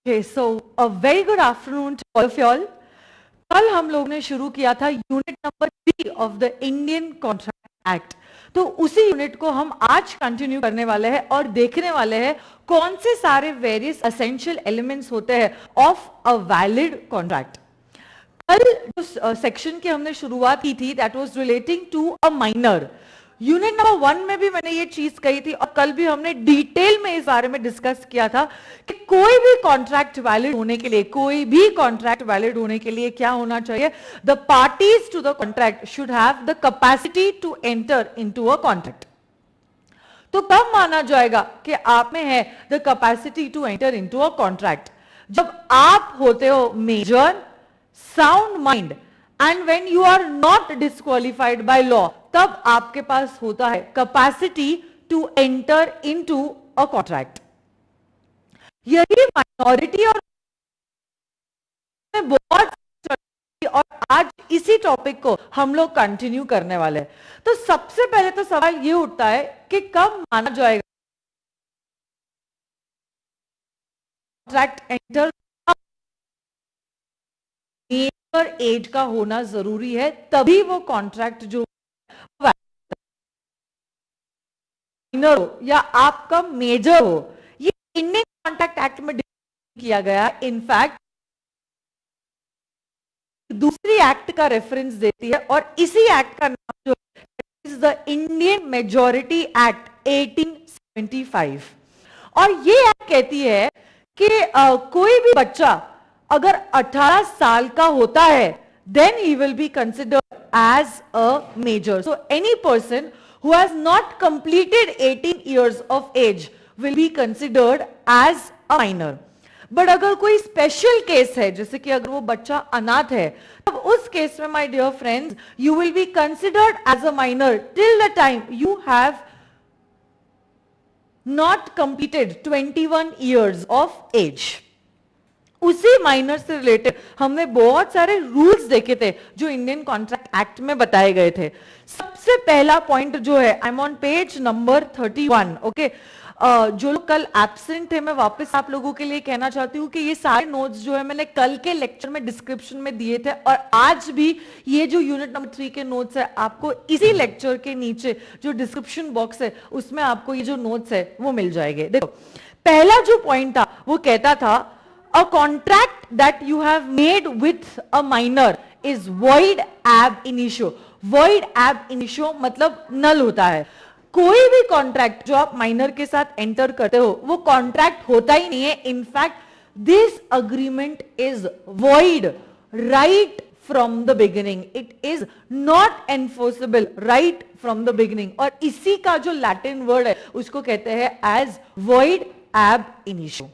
Okay, so a very good afternoon to all of y'all. कल हम लोग ने शुरू किया था unit number 3 of the Indian contract act. तो उसी यूनिट को हम आज कंटिन्यू करने वाले हैं और देखने वाले हैं कौन से सारे वेरियस एसेंशियल एलिमेंट्स होते हैं ऑफ अ वैलिड कॉन्ट्रैक्ट। कल जो सेक्शन की हमने शुरुआत की थी that was relating to a minor. Unit number 1 में भी मैंने ये चीज कही थी और कल भी हमने डिटेल में इस बारे में डिस्कस किया था कि कोई भी कॉन्ट्रैक्ट वैलिड होने के लिए, कोई भी कॉन्ट्रैक्ट वैलिड होने के लिए क्या होना चाहिए, the parties to the contract should have the capacity to enter into a contract. तो कब माना जाएगा कि आप में है the capacity to enter into a contract? जब आप होते हो major, sound mind and when you are not disqualified by law, तब आपके पास होता है capacity to enter into a contract. यही माइनॉरिटी और बहुत, और आज इसी टॉपिक को हम लोग कंटिन्यू करने वाले हैं। तो सबसे पहले तो सवाल ये उठता है कि कब माना जाएगा कॉन्ट्रैक्ट एंटर? मेजर एज का होना जरूरी है, तभी वो कॉन्ट्रैक्ट जो माइनर हो या आपका मेजर हो, ये इंडियन कॉन्ट्रैक्ट एक्ट में किया गया। इनफैक्ट दूसरी एक्ट का रेफरेंस देती है और इसी एक्ट का नाम जो is the Indian majority act 1875। और ये एक्ट कहती है कि कोई भी बच्चा अगर 18 साल का होता है then he will be considered as a major. So any person who has not completed 18 years of age will be considered as a minor. But अगर कोई स्पेशल केस है, जैसे कि अगर वो बच्चा अनाथ है, तब उस केस में my dear friends you will be considered as a minor till the time you have not completed 21 years of age. उसी माइनर से रिलेटेड हमने बहुत सारे रूल्स देखे थे जो इंडियन कॉन्ट्रैक्ट एक्ट में बताए गए थे। सबसे पहला पॉइंट जो है, I am on page number 31। Okay, जो लोग कल एब्सेंट थे, मैं वापस आप लोगों के लिए कहना चाहती हूँ कि ये सारे नोट्स जो है मैंने कल के लेक्चर में डिस्क्रिप्शन में दिए थे और आज भी ये जो यूनिट नंबर 3 के नोट्स है आपको इसी लेक्चर के नीचे जो डिस्क्रिप्शन बॉक्स है उसमें आपको ये जो नोट्स है वो मिल जाएंगे। देखो, पहला जो पॉइंट था वो कहता था a contract that you have made with a minor is void ab initio. void ab initio मतलब नल होता है। कोई भी कॉन्ट्रैक्ट जो आप माइनर के साथ एंटर करते हो वो कॉन्ट्रैक्ट होता ही नहीं है। In fact this agreement is void right from the beginning. It is not enforceable right from the beginning. और इसी का जो लैटिन वर्ड है उसको कहते हैं as void ab initio.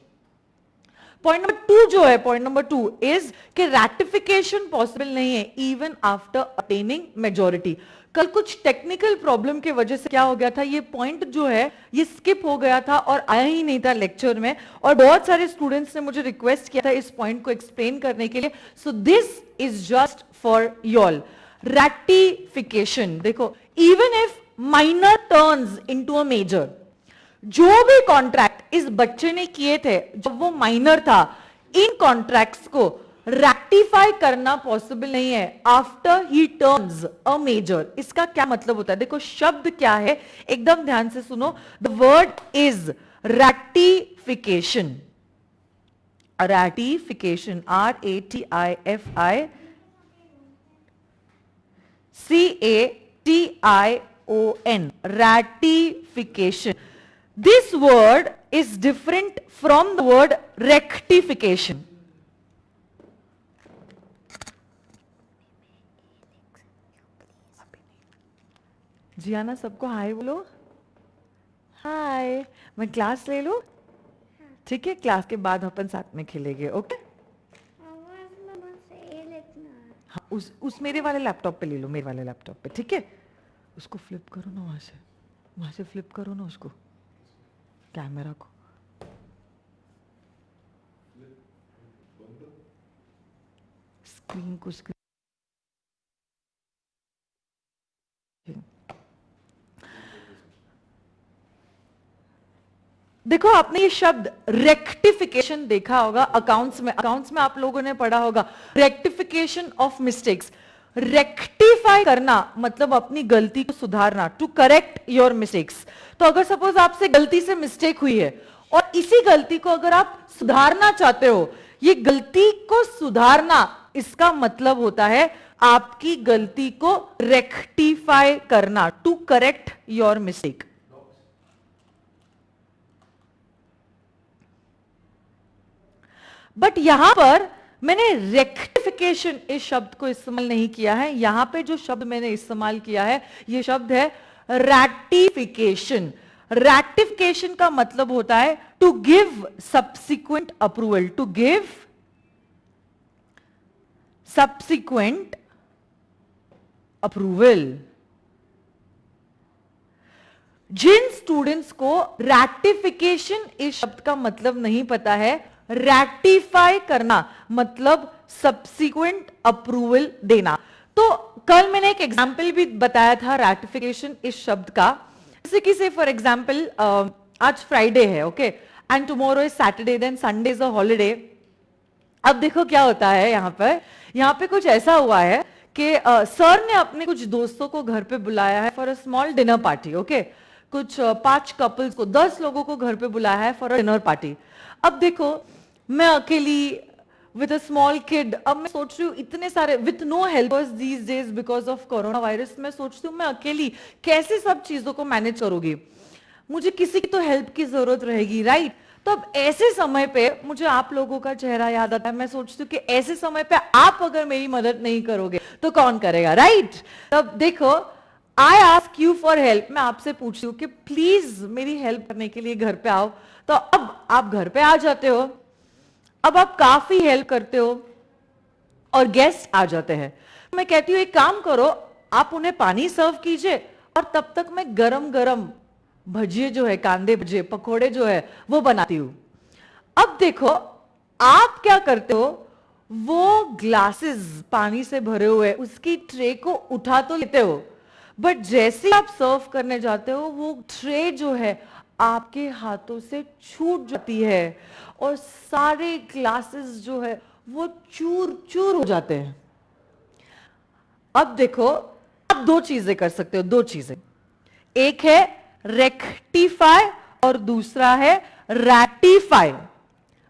Point number 2 जो है, पॉइंट नंबर 2 इज कि रैटिफिकेशन पॉसिबल नहीं है इवन आफ्टर अटेनिंग मेजॉरिटी। कल कुछ टेक्निकल प्रॉब्लम की वजह से क्या हो गया था, ये पॉइंट जो है ये स्किप हो गया था और आया ही नहीं था लेक्चर में, और बहुत सारे स्टूडेंट्स ने मुझे रिक्वेस्ट किया था इस पॉइंट को एक्सप्लेन करने के लिए। So this is just for y'all. Ratification, देखो, even if minor turns into a major, जो भी कॉन्ट्रैक्ट इस बच्चे ने किए थे जब वो माइनर था, इन कॉन्ट्रैक्ट्स को रैक्टिफाई करना पॉसिबल नहीं है after he turns a major. इसका क्या मतलब होता है? देखो, शब्द क्या है, एकदम ध्यान से सुनो। The word is rectification. Ratification, RATIFICATION, ratification. This word is different from the word rectification. Ziana, सबको हाय बोलो। हाय। मैं क्लास ले लूं? ठीक है, क्लास के बाद अपन साथ में खेलेंगे। ओके? हाँ, उस मेरे वाले लैपटॉप पे ले लो, मेरे वाले लैपटॉप पे। ठीक है, उसको फ्लिप करो ना, वहां से फ्लिप करो ना उसको, कैमरा को। स्क्रीन को स्क्रीन देखो आपने ये शब्द रेक्टिफिकेशन देखा होगा अकाउंट्स में आप लोगों ने पढ़ा होगा, रेक्टिफिकेशन ऑफ मिस्टेक्स। रेक्टिफाई करना मतलब अपनी गलती को सुधारना, टू करेक्ट योर मिस्टेक्स। तो अगर सपोज आपसे गलती से मिस्टेक हुई है और इसी गलती को अगर आप सुधारना चाहते हो, ये गलती को सुधारना इसका मतलब होता है आपकी गलती को रेक्टिफाई करना, to correct your mistake. But यहां पर मैंने रेक्टिफिकेशन इस शब्द को इस्तेमाल नहीं किया है, यहां पे जो शब्द मैंने इस्तेमाल किया है ये शब्द है रैटिफिकेशन। रैटिफिकेशन का मतलब होता है to give subsequent approval, to give subsequent approval. जिन स्टूडेंट्स को रैटिफिकेशन इस शब्द का मतलब नहीं पता है, रैटिफाई करना मतलब सब्सिक्वेंट अप्रूवल देना। तो कल मैंने एक एग्जाम्पल भी बताया था रैटिफिकेशन इस शब्द का, जैसे कि से फॉर एग्जाम्पल आज फ्राइडे है, okay, and tomorrow is Saturday, then Sunday is a holiday. अब देखो क्या होता है यहाँ पे कुछ ऐसा हुआ है कि सर ने अपने कुछ दोस्तों को घर पे बुलाया है for a small dinner party, okay. कुछ 5 कपल्स को, 10 लोगों को घर पे बुलाया है फॉर अ डिनर पार्टी। अब देखो मैं अकेली विद अ स्मॉल किड, अब मैं सोच रही हूँ इतने सारे with no helpers these days because of corona virus, मैं सोचती हूँ मैं अकेली कैसे सब चीजों को मैनेज करूंगी, मुझे किसी की तो हेल्प की जरूरत रहेगी, राइट। तो अब ऐसे समय पे मुझे आप लोगों का चेहरा याद आता है, मैं सोचती हूँ कि ऐसे समय पे आप अगर मेरी मदद नहीं करोगे तो कौन करेगा, राइट। तब देखो I ask you for help, मैं आपसे पूछती हूँ कि प्लीज मेरी हेल्प करने के लिए घर पे आओ। तो अब आप घर पे आ जाते हो, अब आप काफी हेल्प करते हो और गेस्ट आ जाते हैं। मैं कहती हूँ एक काम करो, आप उन्हें पानी सर्व कीजिए और तब तक मैं गरम गरम भजिए जो है, कांदे भजिए, पकोड़े जो है वो बनाती हूं। अब देखो आप क्या करते हो, वो ग्लासेस पानी से भरे हुए उसकी ट्रे को उठा तो लेते हो, बट जैसे आप सर्व करने जाते हो वो ट्रे जो है आपके हाथों से छूट जाती है और सारे ग्लासेस जो है वो चूर चूर हो जाते हैं। अब देखो आप 2 चीजें कर सकते हो, 2 चीजें, एक है रेक्टिफाई और दूसरा है रैटिफाई।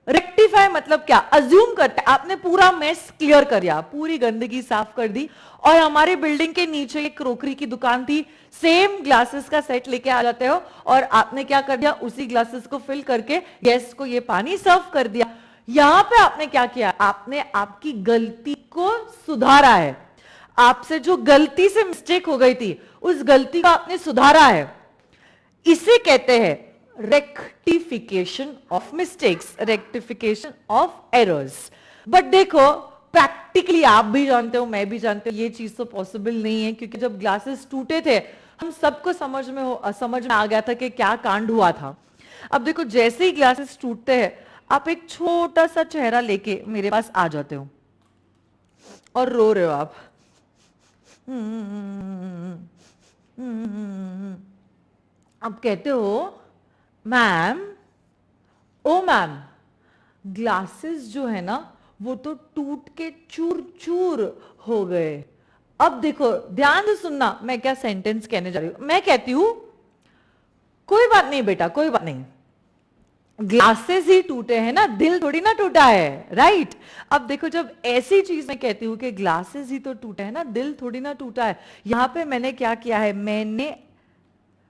रेक्टिफाई मतलब क्या, अज्यूम करते आपने पूरा मेस क्लियर कर दिया, पूरी गंदगी साफ कर दी और हमारे बिल्डिंग के नीचे एक क्रोकरी की दुकान थी, सेम ग्लासेस का सेट लेके आ जाते हो और आपने क्या कर दिया, उसी ग्लासेस को फिल करके गेस्ट को ये पानी सर्व कर दिया। यहां पे आपने क्या किया, आपने आपकी गलती को सुधारा है, आपसे जो गलती से मिस्टेक हो गई थी उस गलती को आपने सुधारा है। इसे कहते हैं rectification of mistakes, rectification of errors. But देखो प्रैक्टिकली आप भी जानते हो, मैं भी जानते हो, ये चीज तो पॉसिबल नहीं है, क्योंकि जब ग्लासेस टूटे थे हम सबको समझ में आ गया था कि क्या कांड हुआ था। अब देखो जैसे ही ग्लासेस टूटते हैं आप एक छोटा सा चेहरा लेके मेरे पास आ जाते हो और रो रहे हो आप, अब कहते हो मैम, ओ मैम, ग्लासेस जो है ना वो तो टूट के चूर चूर हो गए। अब देखो ध्यान से सुनना मैं क्या सेंटेंस कहने जा रही हूं, मैं कहती हूं कोई बात नहीं बेटा, कोई बात नहीं, ग्लासेस ही टूटे हैं ना, दिल थोड़ी ना टूटा है, राइट। अब देखो जब ऐसी चीज मैं कहती हूं कि ग्लासेस ही तो टूटे हैं ना, दिल थोड़ी ना टूटा है, यहां पे मैंने क्या किया है, मैंने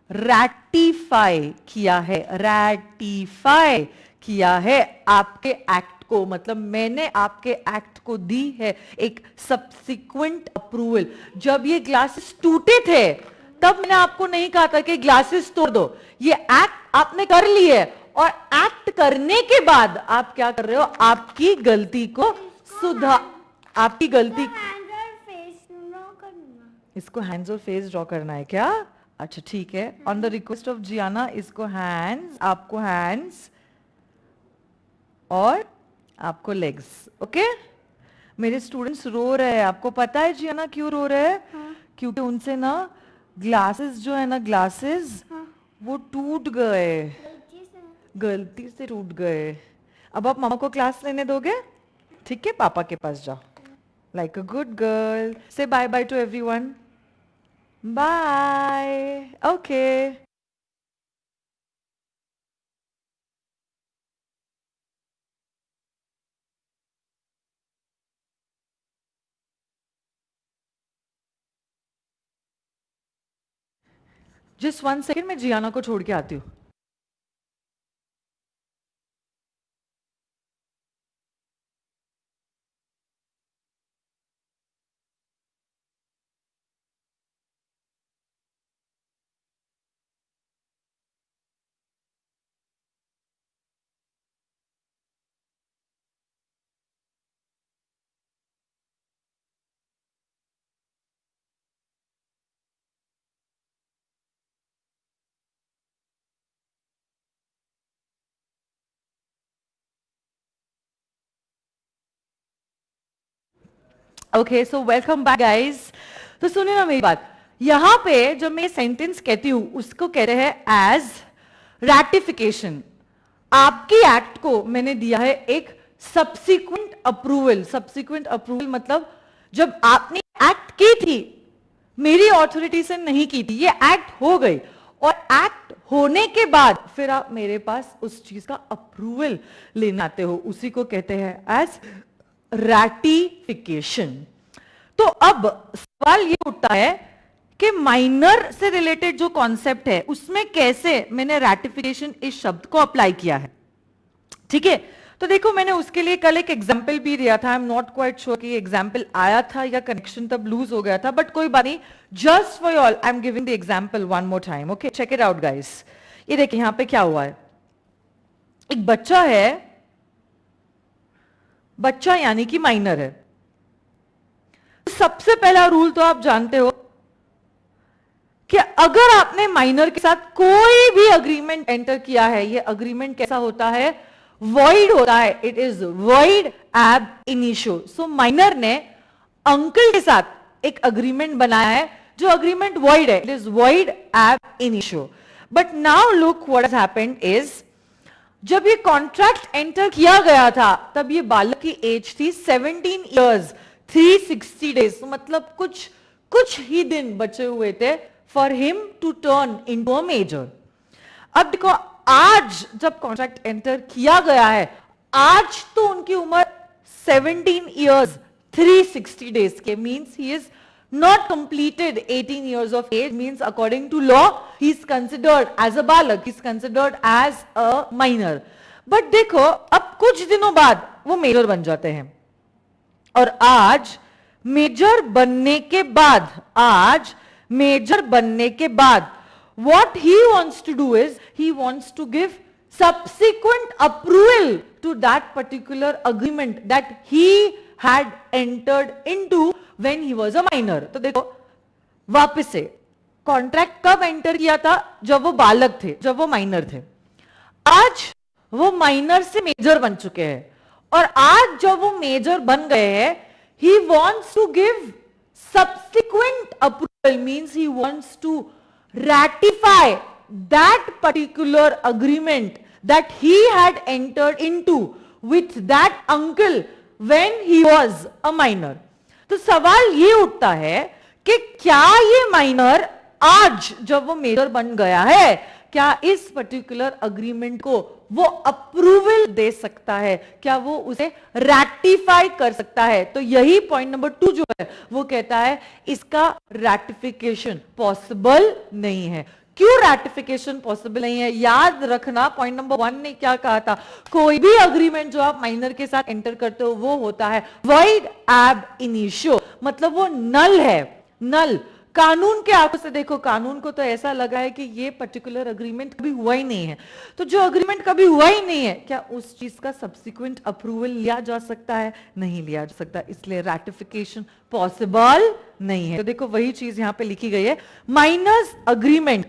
रैटिफाई किया है, रैटिफाई किया है आपके एक्ट को, मतलब मैंने आपके एक्ट को दी है एक सब्सिक्वेंट अप्रूवल। जब ये ग्लासेस टूटे थे तब मैंने आपको नहीं कहा था कि ग्लासेस तोड़ दो, ये एक्ट आपने कर लिए और एक्ट करने के बाद आप क्या कर रहे हो, आपकी गलती को आपकी गलती, इसको हैंड्स और फेस ड्रॉ करना है क्या, अच्छा ठीक है, on the request of Ziana इसको हैंड्स, आपको हैंड्स और आपको लेग्स, ओके। मेरे स्टूडेंट्स रो रहे हैं, आपको पता है जियाना क्यों रो रहे हैं? हाँ। क्योंकि उनसे ना ग्लासेस जो है ना, ग्लासेस हाँ। वो टूट गए, गलती से टूट गए। अब आप मामा को क्लास लेने दोगे? ठीक है, पापा के पास जाओ। Like a good girl, say bye bye to everyone. Bye. Okay. Just 1 second, मैं जियाना को छोड़ के आती हूँ। Okay, so welcome back guys. तो सुनिए ना मेरी बात, यहां पे जब मैं सेंटेंस कहती हूं उसको कहते हैं एज रैटिफिकेशन। आपकी एक्ट को मैंने दिया है एक सब्सिक्वेंट अप्रूवल। सब्सिक्वेंट अप्रूवल मतलब जब आपने एक्ट की थी, मेरी ऑथोरिटी से नहीं की थी, ये एक्ट हो गई, और एक्ट होने के बाद फिर आप मेरे पास उस चीज का अप्रूवल लेने आते हो, उसी को कहते हैं एज रैटिफिकेशन। तो अब सवाल ये उठता है कि माइनर से रिलेटेड जो कॉन्सेप्ट है उसमें कैसे मैंने रैटिफिकेशन इस शब्द को अप्लाई किया है। ठीक है, तो देखो मैंने उसके लिए कल एक एग्जाम्पल भी दिया था। I am not quite sure कि एग्जाम्पल आया था या कनेक्शन तब लूज हो गया था, बट कोई बात नहीं, just for all I am giving the example one more time. Okay, check it out guys. ये देखिए यहां पे क्या हुआ है, एक बच्चा है, बच्चा यानी कि माइनर है। सबसे पहला रूल तो आप जानते हो कि अगर आपने माइनर के साथ कोई भी अग्रीमेंट एंटर किया है, ये अग्रीमेंट कैसा होता है, वॉइड होता है। इट इज वॉइड एब इनिशियो। सो माइनर ने अंकल के साथ एक अग्रीमेंट बनाया है जो अग्रीमेंट वॉइड है, इट इज वॉइड एब initio. But now look what has happened is, जब ये कॉन्ट्रैक्ट एंटर किया गया था तब ये बालक की एज थी 17 इयर्स 360 डेज। मतलब कुछ ही दिन बचे हुए थे for him to turn into a major. अब देखो, आज जब कॉन्ट्रैक्ट एंटर किया गया है, आज तो उनकी उम्र 17 इयर्स 360 डेज के, means he is not completed 18 years of age, means according to law he is considered as a balak, he is considered as a minor. But देखो अब कुछ दिनों बाद वो मेजर बन जाते हैं, और आज मेजर बनने के बाद, आज मेजर बनने के बाद what he wants to do is he wants to give subsequent approval to that particular agreement that he had entered into when he was a minor. तो देखो वापस से, कॉन्ट्रैक्ट कब एंटर किया था, जब वो बालक थे, जब वो माइनर थे। आज वो माइनर से मेजर बन चुके हैं, और आज जब वो मेजर बन गए हैं, he wants to give subsequent approval, means he wants to ratify that particular agreement that he had entered into with that uncle when he was a minor. तो सवाल ये उठता है कि क्या ये माइनर आज जब वो मेजर बन गया है, क्या इस पर्टिकुलर अग्रीमेंट को वो अप्रूवल दे सकता है, क्या वो उसे रैटिफाई कर सकता है? तो यही पॉइंट नंबर 2 जो है वो कहता है इसका रैटिफिकेशन पॉसिबल नहीं है। क्यों रैटिफिकेशन पॉसिबल नहीं है? याद रखना, पॉइंट नंबर 1 ने क्या कहा था, कोई भी अग्रीमेंट जो आप माइनर के साथ एंटर करते हो वो होता है वॉइड एब इनिशियो, मतलब वो नल है, नल। कानून के आंखों से देखो, कानून को तो ऐसा लगा है कि ये पर्टिकुलर अग्रीमेंट कभी हुआ ही नहीं है। तो जो अग्रीमेंट कभी हुआ ही नहीं है, क्या उस चीज का सब्सिक्वेंट अप्रूवल लिया जा सकता है? नहीं लिया जा सकता, इसलिए रैटिफिकेशन पॉसिबल नहीं है। तो देखो वही चीज यहां पे लिखी गई है, minor's agreement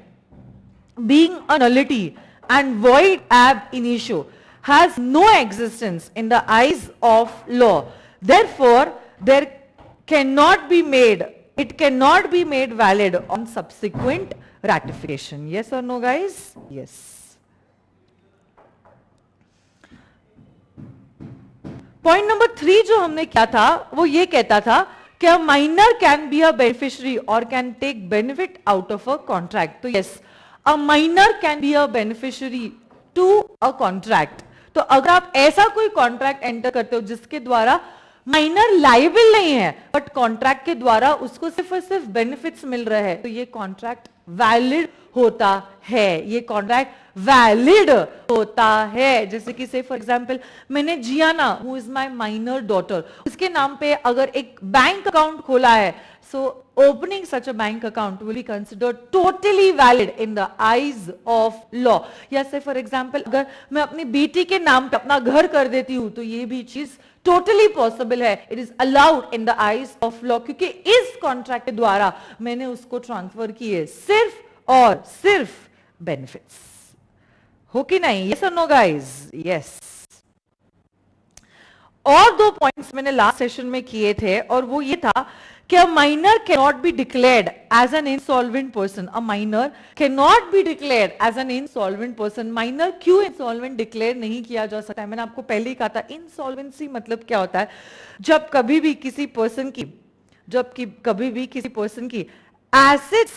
being a nullity and void ab initio has no existence in the eyes of law. Therefore, there cannot be made, it cannot be made valid on subsequent ratification. Yes or no, guys? Yes. Point number 3 जो हमने किया था वो ये कहता था कि a minor can be a beneficiary और can take benefit out of a contract. तो yes, a minor can be a beneficiary to a contract. तो अगर आप ऐसा कोई कॉन्ट्रैक्ट एंटर करते हो जिसके द्वारा माइनर लाइबल नहीं है बट कॉन्ट्रैक्ट के द्वारा उसको सिर्फ और सिर्फ बेनिफिट्स मिल रहे हैं, तो ये कॉन्ट्रैक्ट वैलिड होता है. ये कॉन्ट्रैक्ट वैलिड होता है. जैसे कि से फॉर एग्जांपल मैंने जियाना who is my minor daughter, उसके नाम पे अगर एक बैंक अकाउंट खोला है, so opening such a bank account will be considered totally valid in the eyes of law. या से फॉर एग्जांपल अगर मैं अपनी बेटी के नाम पे अपना घर कर देती हूं तो ये भी चीज टोटली पॉसिबल है. It is allowed in the eyes of law, क्योंकि इस कॉन्ट्रैक्ट के द्वारा मैंने उसको ट्रांसफर किए सिर्फ और सिर्फ बेनिफिट्स. हो कि नहीं? यस और नो गाइस? यस. और 2 पॉइंट्स मैंने लास्ट सेशन में किए थे और वो ये था कि a minor cannot be declared as an insolvent person. A minor cannot be declared as an insolvent person. Minor क्यों insolvent declare नहीं किया जा सकता है? मैंने आपको पहले ही कहा था insolvency मतलब क्या होता है. जब कभी भी किसी पर्सन की assets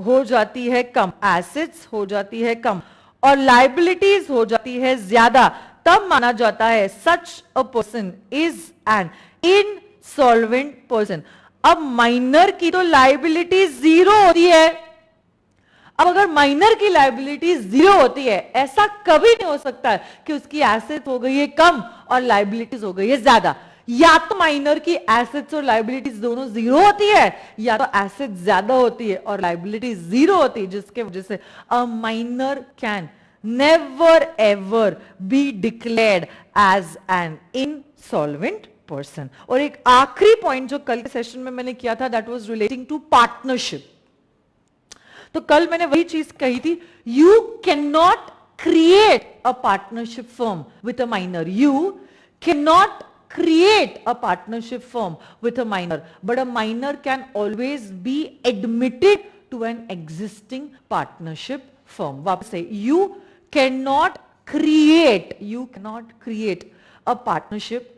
हो जाती है कम, assets हो जाती है कम और liabilities हो जाती है ज्यादा, तब माना जाता है such a person is an insolvent person. अब माइनर की तो लाइबिलिटी जीरो होती है. अब अगर माइनर की लाइबिलिटी जीरो होती है, ऐसा कभी नहीं हो सकता है कि उसकी एसेट हो गई है कम और लाइबिलिटीज हो गई है ज्यादा. या तो माइनर की एसेट्स और लाइबिलिटीज दोनों जीरो होती है, या तो एसेट ज्यादा होती है और लाइबिलिटी जीरो होती है, जिसके वजह से a minor can never ever be declared as an insolvent person. और एक आखिरी पॉइंट जो कल के सेशन में मैंने किया था, that was relating to partnership. तो कल मैंने वही चीज कही थी, you can not create a partnership firm with a minor. You can not create a partnership firm with a minor, but a minor can always be admitted to an existing partnership firm. वापस से, you cannot create a partnership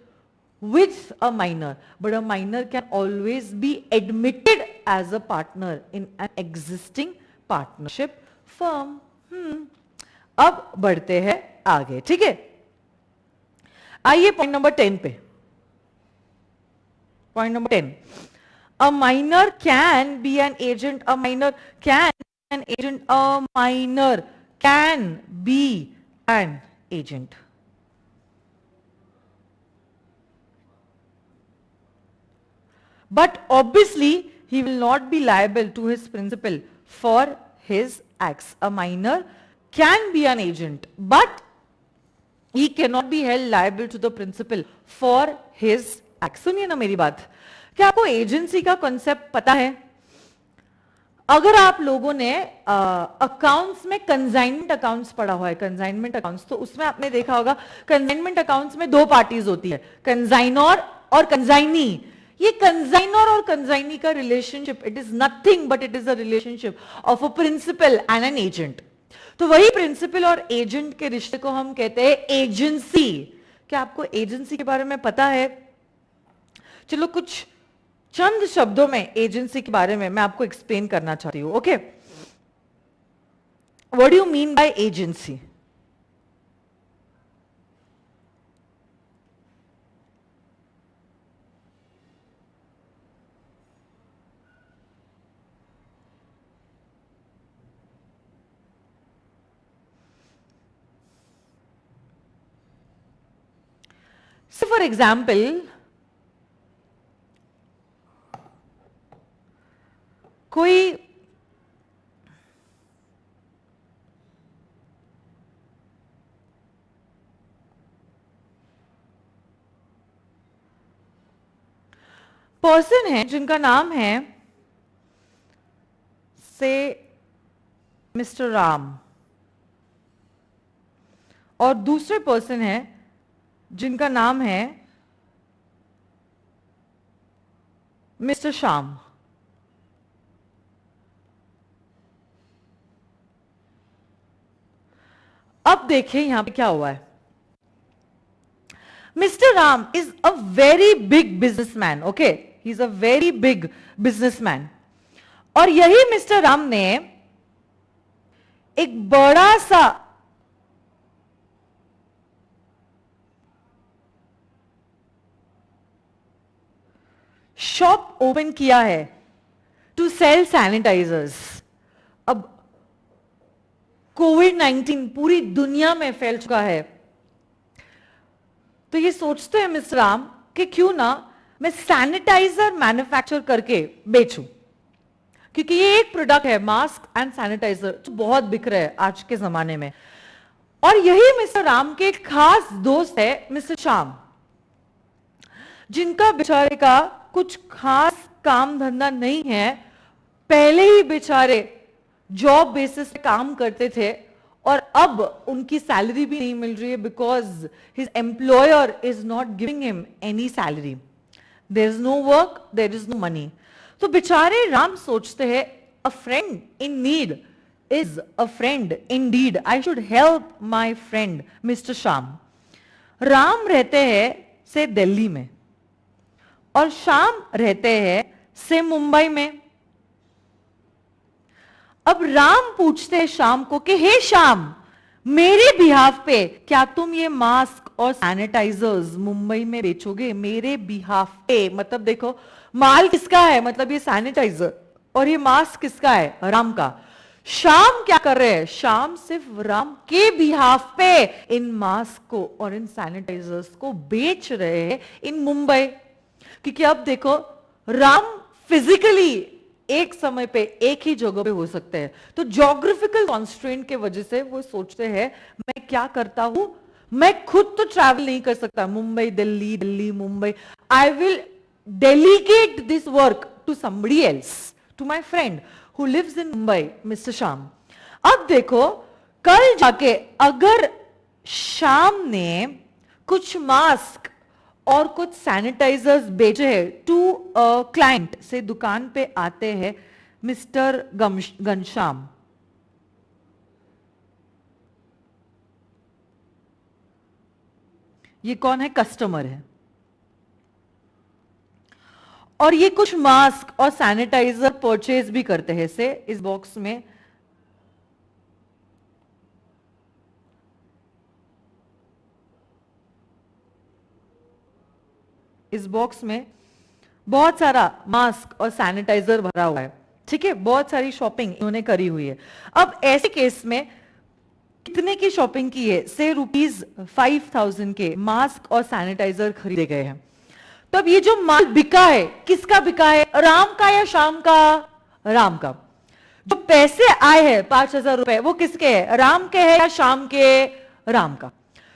with a minor, but a minor can always be admitted as a partner in an existing partnership firm. अब बढ़ते हैं आगे. ठीक है, आइए point number 10 पे. Point number 10, a minor can be an agent. A minor can be an agent. A minor can be an agent. But obviously he will not be liable to his principal for his acts. A minor can be an agent, but he cannot be held liable to the principal for his acts. सुनिए ना मेरी बात, क्या आपको agency का concept पता है? अगर आप लोगों ने अकाउंट्स में कंसाइनमेंट अकाउंट्स पढ़ा हुआ है, कंसाइनमेंट अकाउंट्स, तो उसमें आपने देखा होगा कंसाइनमेंट अकाउंट्स में 2 पार्टीज होती है, कंसाइनर और कंसाइनी. ये कंसाइनर और कंसाइनी का relationship, it is nothing but it is a relationship of a principal and an agent. तो वही प्रिंसिपल और एजेंट के रिश्ते को हम कहते हैं एजेंसी. क्या आपको एजेंसी के बारे में पता है? चलो कुछ चंद शब्दों में एजेंसी के बारे में मैं आपको एक्सप्लेन करना चाहती हूं. Okay, what do you mean by agency? So for example, कोई पर्सन है जिनका नाम है से मिस्टर राम, और दूसरे पर्सन है जिनका नाम है मिस्टर श्याम. अब देखिए यहां पे क्या हुआ है. Mr. Ram is a very big businessman, okay? He's a very big businessman. और यही मिस्टर राम ने एक बड़ा सा शॉप ओपन किया है टू सेल सैनिटाइजर्स. अब कोविड-19 पूरी दुनिया में फैल चुका है, तो ये सोचते हैं मिस्टर राम कि क्यों ना मैं सैनिटाइजर मैन्युफैक्चर करके बेचूं, क्योंकि ये एक प्रोडक्ट है, मास्क एंड सैनिटाइजर, जो बहुत बिक रहे हैं आज के जमाने में. और यही मिस्टर राम के एक खास दोस्त है मिस्टर श्याम, जिनका बेचारे का कुछ खास काम धंधा नहीं है. पहले ही बेचारे जॉब बेसिस पे काम करते थे और अब उनकी सैलरी भी नहीं मिल रही है because his employer is not giving him any salary. There is no work, there is no money. तो बेचारे राम सोचते हैं a friend in need is a friend in deed. I should help my friend mister Shyam. Ram रहते हैं से दिल्ली में और श्याम रहते हैं से मुंबई में. अब राम पूछते हैं श्याम को कि हे श्याम, मेरे बिहाफ पे क्या तुम ये मास्क और सैनिटाइजर्स मुंबई में बेचोगे? मेरे बिहाफ पे मतलब देखो माल किसका है, मतलब ये सैनिटाइजर और ये मास्क किसका है? राम का. श्याम क्या कर रहे हैं? श्याम सिर्फ राम के बिहाफ पे इन मास्क को और इन सैनिटाइजर्स को बेच रहे हैं इन मुंबई. क्योंकि अब देखो राम फिजिकली एक समय पे एक ही जगह पे हो सकते हैं, तो ज्योग्राफिकल कॉन्स्ट्रेंट के वजह से वो सोचते हैं मैं क्या करता हूं, मैं खुद तो ट्रैवल नहीं कर सकता Mumbai Delhi, Delhi Mumbai. I will delegate this work to somebody else, to my friend who lives in Mumbai, mister Shyam. अब देखो कल जाके अगर श्याम ने कुछ मास्क और कुछ सैनिटाइजर्स बेचे हैं टू क्लाइंट, से दुकान पे आते हैं मिस्टर घनश्याम. ये कौन है? कस्टमर है. और ये कुछ मास्क और सैनिटाइजर परचेज भी करते हैं. से इस बॉक्स में बहुत सारा मास्क और सैनिटाइजर भरा हुआ है. ठीक है, बहुत सारी शॉपिंग इन्होंने करी हुई है. अब ऐसे केस में कितने की शॉपिंग की है? से ₹5,000 के मास्क और सैनिटाइजर खरीदे गए हैं. तब ये जो माल बिका है किसका बिका है? राम का या श्याम का? राम का. जो पैसे आए हैं 5,000 रुपए वो किसके है? राम के है या श्याम के? राम का.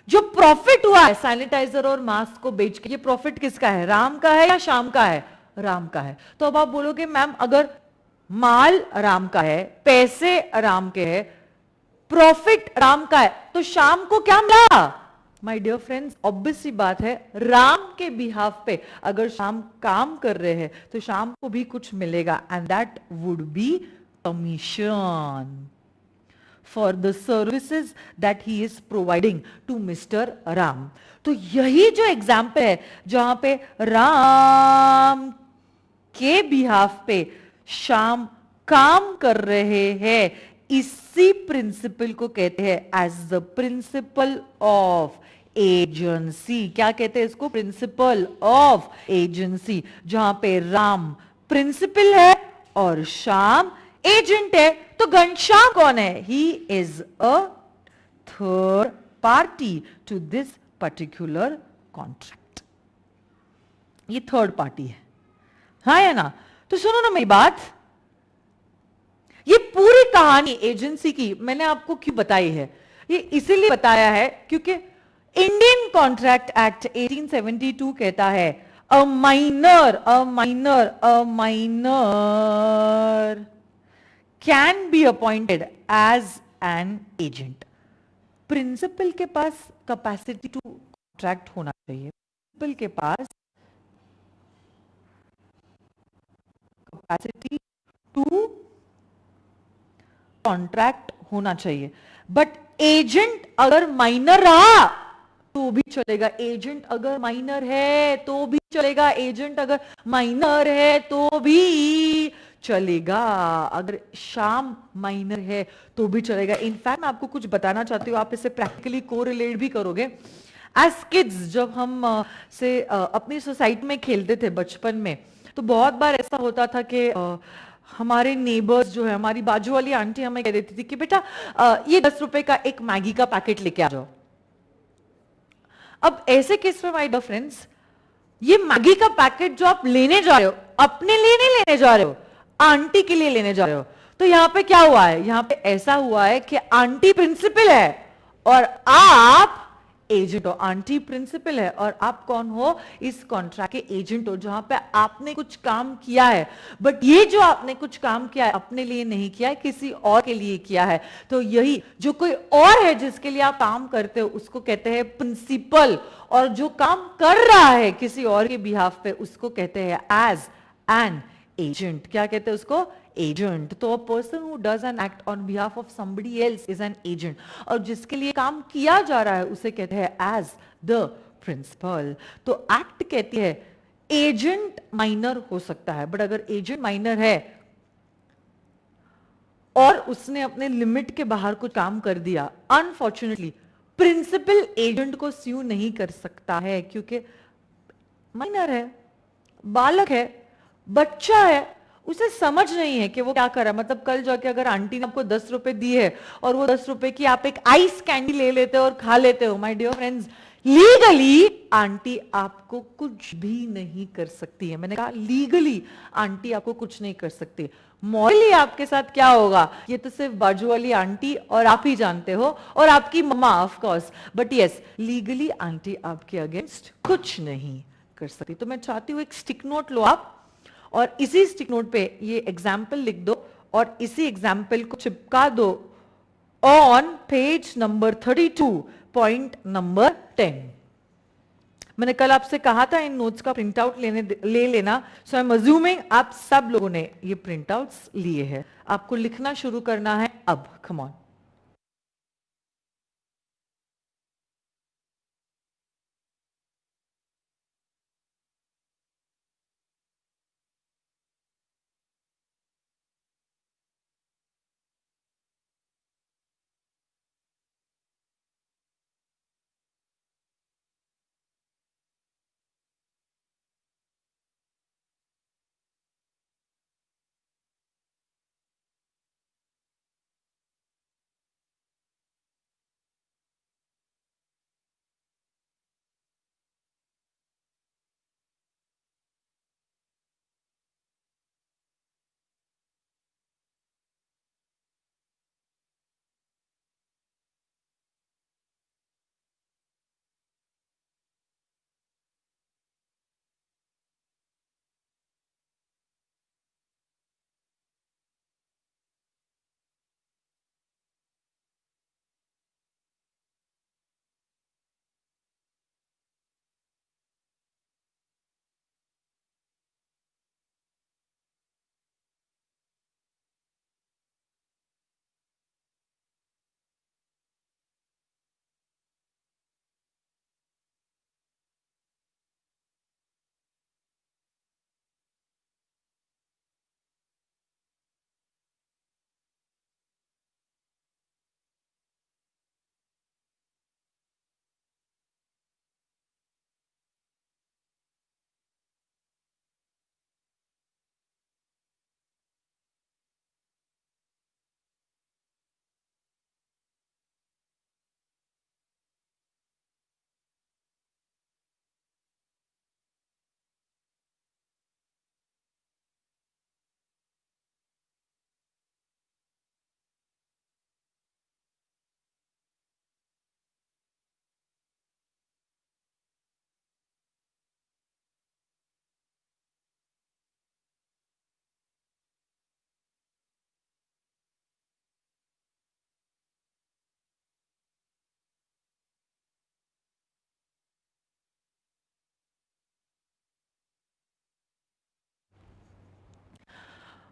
जो प्रॉफिट हुआ है सैनिटाइजर और मास्क को बेच के, ये प्रॉफिट किसका है? राम का है या श्याम का है? राम का है. तो अब आप बोलोगे मैम अगर माल राम का है, पैसे राम के हैं, प्रॉफिट राम का है, तो श्याम को क्या मिला? माय डियर फ्रेंड्स, ऑब्वियस सी बात है राम के बिहाफ पे अगर श्याम काम कर रहे हैं तो श्याम को भी कुछ मिलेगा, and that would be commission for the services that he is providing to Mr. Ram. तो यही जो एग्जाम्पल है जहां पे राम के बिहाफ पे श्याम काम कर रहे हैं, इसी प्रिंसिपल को कहते हैं as the principal of agency. क्या कहते हैं इसको? Principal of agency. जहां पे राम प्रिंसिपल है और श्याम एजेंट है. तो घनश्याम कौन है? He is a third party to this particular contract. ये थर्ड पार्टी है, हाँ या ना? तो सुनो ना मेरी बात, ये पूरी कहानी एजेंसी की मैंने आपको क्यों बताई है? ये इसीलिए बताया है क्योंकि इंडियन कॉन्ट्रैक्ट एक्ट 1872 कहता है a minor can be appointed as an agent. Principal के पास कैपेसिटी टू कॉन्ट्रैक्ट होना चाहिए. प्रिंसिपल के पास कैपेसिटी टू कॉन्ट्रैक्ट होना चाहिए. बट एजेंट अगर माइनर रहा तो भी चलेगा, एजेंट अगर माइनर है तो भी चलेगा, एजेंट अगर माइनर है तो भी चलेगा, अगर श्याम माइनर है तो भी चलेगा। इनफैक्ट मैं आपको कुछ बताना चाहती हूँ, आप इसे प्रैक्टिकली कोरिलेट भी करोगे। एज किड्स जब हम अपनी सोसाइटी में खेलते थे बचपन में, तो बहुत बार ऐसा होता था कि हमारे नेबर्स जो है, हमारी बाजू वाली आंटी हमें कह देती थी कि बेटा ये 10 रुपए का एक मैगी का पैकेट लेके आ जाओ। अब ऐसे केस में माय डियर फ्रेंड्स, ये मैगी का पैकेट जो आप लेने जा रहे हो, अपने लिए नहीं लेने जा रहे हो, आंटी के लिए लेने जा रहे हो। तो यहां पे क्या हुआ है, यहां पे ऐसा हुआ है कि आंटी प्रिंसिपल है और आप एजेंट हो। आंटी प्रिंसिपल है और आप कौन हो, इस कॉन्ट्रैक्ट के एजेंट हो, जहां पे आपने कुछ काम किया है, बट ये जो आपने कुछ काम किया है अपने लिए नहीं किया है, किसी और के लिए किया है। तो यही जो कोई और है जिसके लिए आप काम करते हो उसको कहते हैं प्रिंसिपल, और जो काम कर रहा है किसी और के बिहाफ पे उसको कहते हैं एज एन एजेंट। क्या कहते हैं उसको, एजेंट। तो a person who does an act on behalf of somebody else is an agent, और जिसके लिए काम किया जा रहा है उसे कहते हैं एज द प्रिंसिपल। तो एक्ट कहती है एजेंट माइनर हो सकता है, बट अगर एजेंट माइनर है और उसने अपने लिमिट के बाहर कुछ काम कर दिया, अनफॉर्चुनेटली प्रिंसिपल एजेंट को स्यू नहीं कर सकता है, क्योंकि माइनर है, बालक है, बच्चा है, उसे समझ नहीं है कि वो क्या कर रहा है। मतलब कल जाके अगर आंटी ने आपको 10 रुपए दिए है और वो 10 रुपए की आप एक आइस कैंडी ले लेते हो और खा लेते हो, my dear friends, legally aunty आपको कुछ भी नहीं कर सकती है। मैंने कहा लीगली आंटी आपको कुछ नहीं कर सकती। मॉरली आपके साथ क्या होगा ये तो सिर्फ बाजू वाली आंटी और आप ही जानते हो, और आपकी मम्मा of course, but yes legally aunty आपके अगेंस्ट कुछ नहीं कर सकती। तो मैं चाहती हूं एक स्टिक नोट लो आप, और इसी स्टिक नोट पे ये एग्जाम्पल लिख दो और इसी एग्जाम्पल को चिपका दो on page number 32 point number 10। मैंने कल आपसे कहा था इन नोट्स का प्रिंट आउट ले लेना, सो आई एम अज्यूमिंग आप सब लोगों ने ये प्रिंट आउट्स लिए हैं। आपको लिखना शुरू करना है अब, कम ऑन।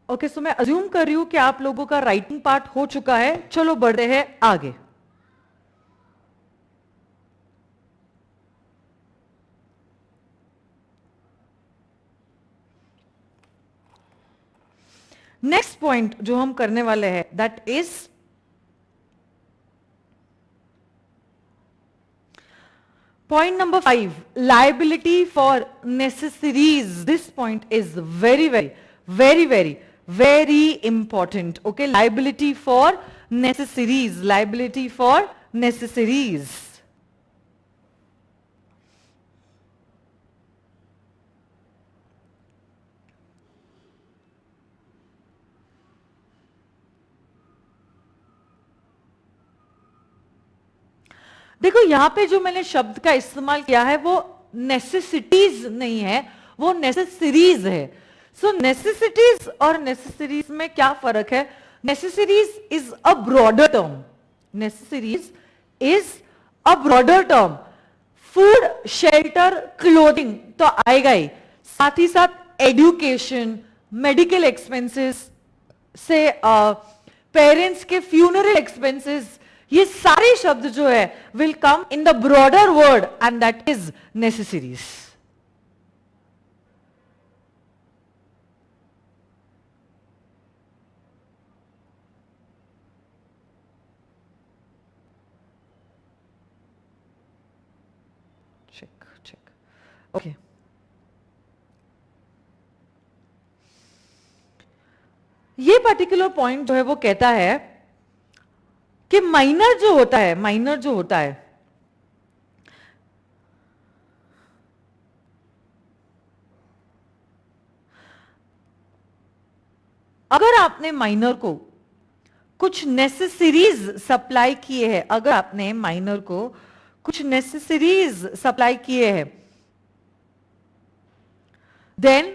ओके, सो मैं अज्यूम कर रही हूं कि आप लोगों का राइटिंग पार्ट हो चुका है। चलो बढ़ते हैं आगे। नेक्स्ट पॉइंट जो हम करने वाले हैं that is point number 5, liability for necessaries. This point is very important. Okay, liability for necessaries. देखो यहां पे जो मैंने शब्द का इस्तेमाल किया है वो नेसेसिटीज नहीं है, वो नेसेसरीज है. सो नेसेसिटीज और नेसेसरीज में क्या फर्क है? Necessaries is a broader term. Necessaries is a broader term. Food, shelter, clothing तो आएगा ही, साथ ही साथ एजुकेशन, मेडिकल एक्सपेंसेस से पेरेंट्स के फ्यूनरल एक्सपेंसेस, ये सारे शब्द जो है will come in the broader word and that is necessaries. check okay. ये पर्टिकुलर पॉइंट जो है वो कहता है कि माइनर जो होता है अगर आपने माइनर को कुछ नेसेसरीज सप्लाई किए हैं, अगर आपने माइनर को कुछ नेसेसरीज सप्लाई किए हैं, then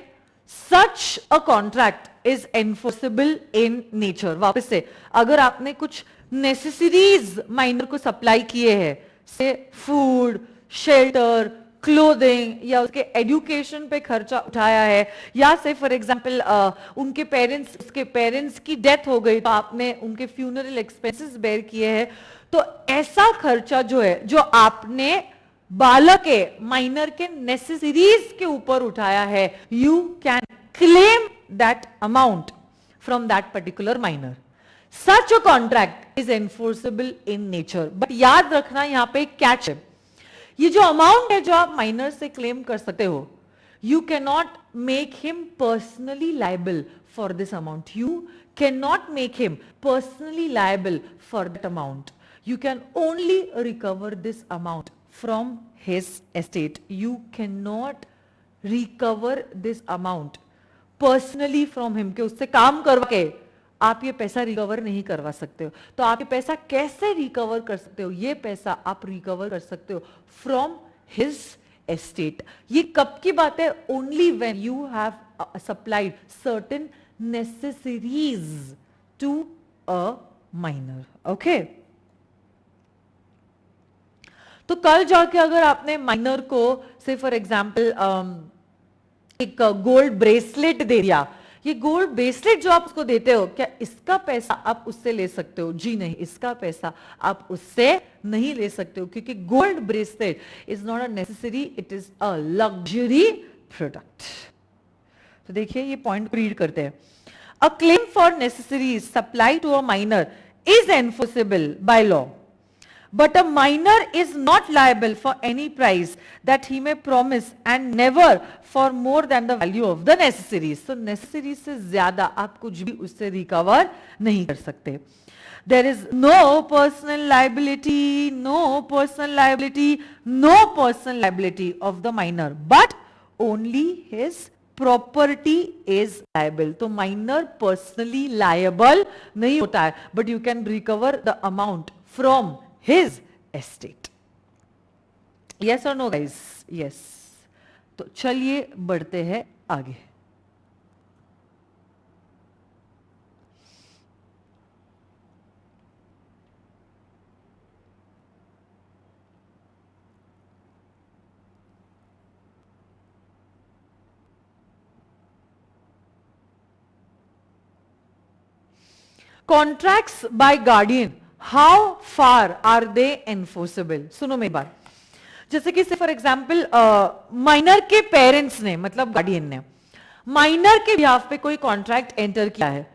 such a contract is enforceable in nature. वापस से, अगर आपने कुछ नेसेसरीज माइनर को सप्लाई किए हैं, से फूड, शेल्टर, क्लोथिंग, या उसके एजुकेशन पे खर्चा उठाया है, या से फॉर एग्जांपल उसके पेरेंट्स की डेथ हो गई तो आपने उनके फ्यूनरल एक्सपेंसेस बेयर किए हैं, तो ऐसा खर्चा जो है जो आपने बालक के माइनर के नेसेसरीज के ऊपर उठाया है, you can claim that amount from that particular minor. Such a contract is enforceable in nature. But याद रखना यहां पे कैच है, ये जो अमाउंट है जो आप माइनर से क्लेम कर सकते हो, you cannot make him personally liable for this amount. You cannot make him personally liable for that amount. You can only recover this amount from his estate. You cannot recover this amount personally from him. कि उससे काम करवा के आप ये पैसा recover नहीं करवा सकते हो. तो आप ये पैसा कैसे रिकवर कर सकते हो? ये पैसा आप रिकवर कर सकते हो फ्रॉम हिज एस्टेट. ये कब की बात है? Only when you have supplied certain necessaries to a minor. Okay, तो कल जाके अगर आपने माइनर को से फॉर एग्जाम्पल एक गोल्ड ब्रेसलेट दे दिया, ये गोल्ड ब्रेसलेट जो आप उसको देते हो, क्या इसका पैसा आप उससे ले सकते हो? जी नहीं, इसका पैसा आप उससे नहीं ले सकते हो, क्योंकि gold bracelet is not a necessary, it is a luxury product. तो देखिए ये पॉइंट रीड करते हैं. A claim for necessaries supply to a minor is enforceable by law, but a minor is not liable for any price that he may promise and never for more than the value of the necessaries. So necessaries से ज्यादा आप कुछ भी उससे recover नहीं कर सकते. There is no personal liability of the minor, but only his property is liable. तो minor personally liable नहीं होता है, but you can recover the amount from his estate. Yes or no guys? Yes. तो चलिए बढ़ते हैं आगे. Contracts by guardian, how far are they enforceable? सुनो मेरी बात. जैसे कि फॉर एग्जाम्पल माइनर के पेरेंट्स ने, मतलब गार्डियन ने, माइनर के बिहाफ पे कोई कॉन्ट्रैक्ट एंटर किया है,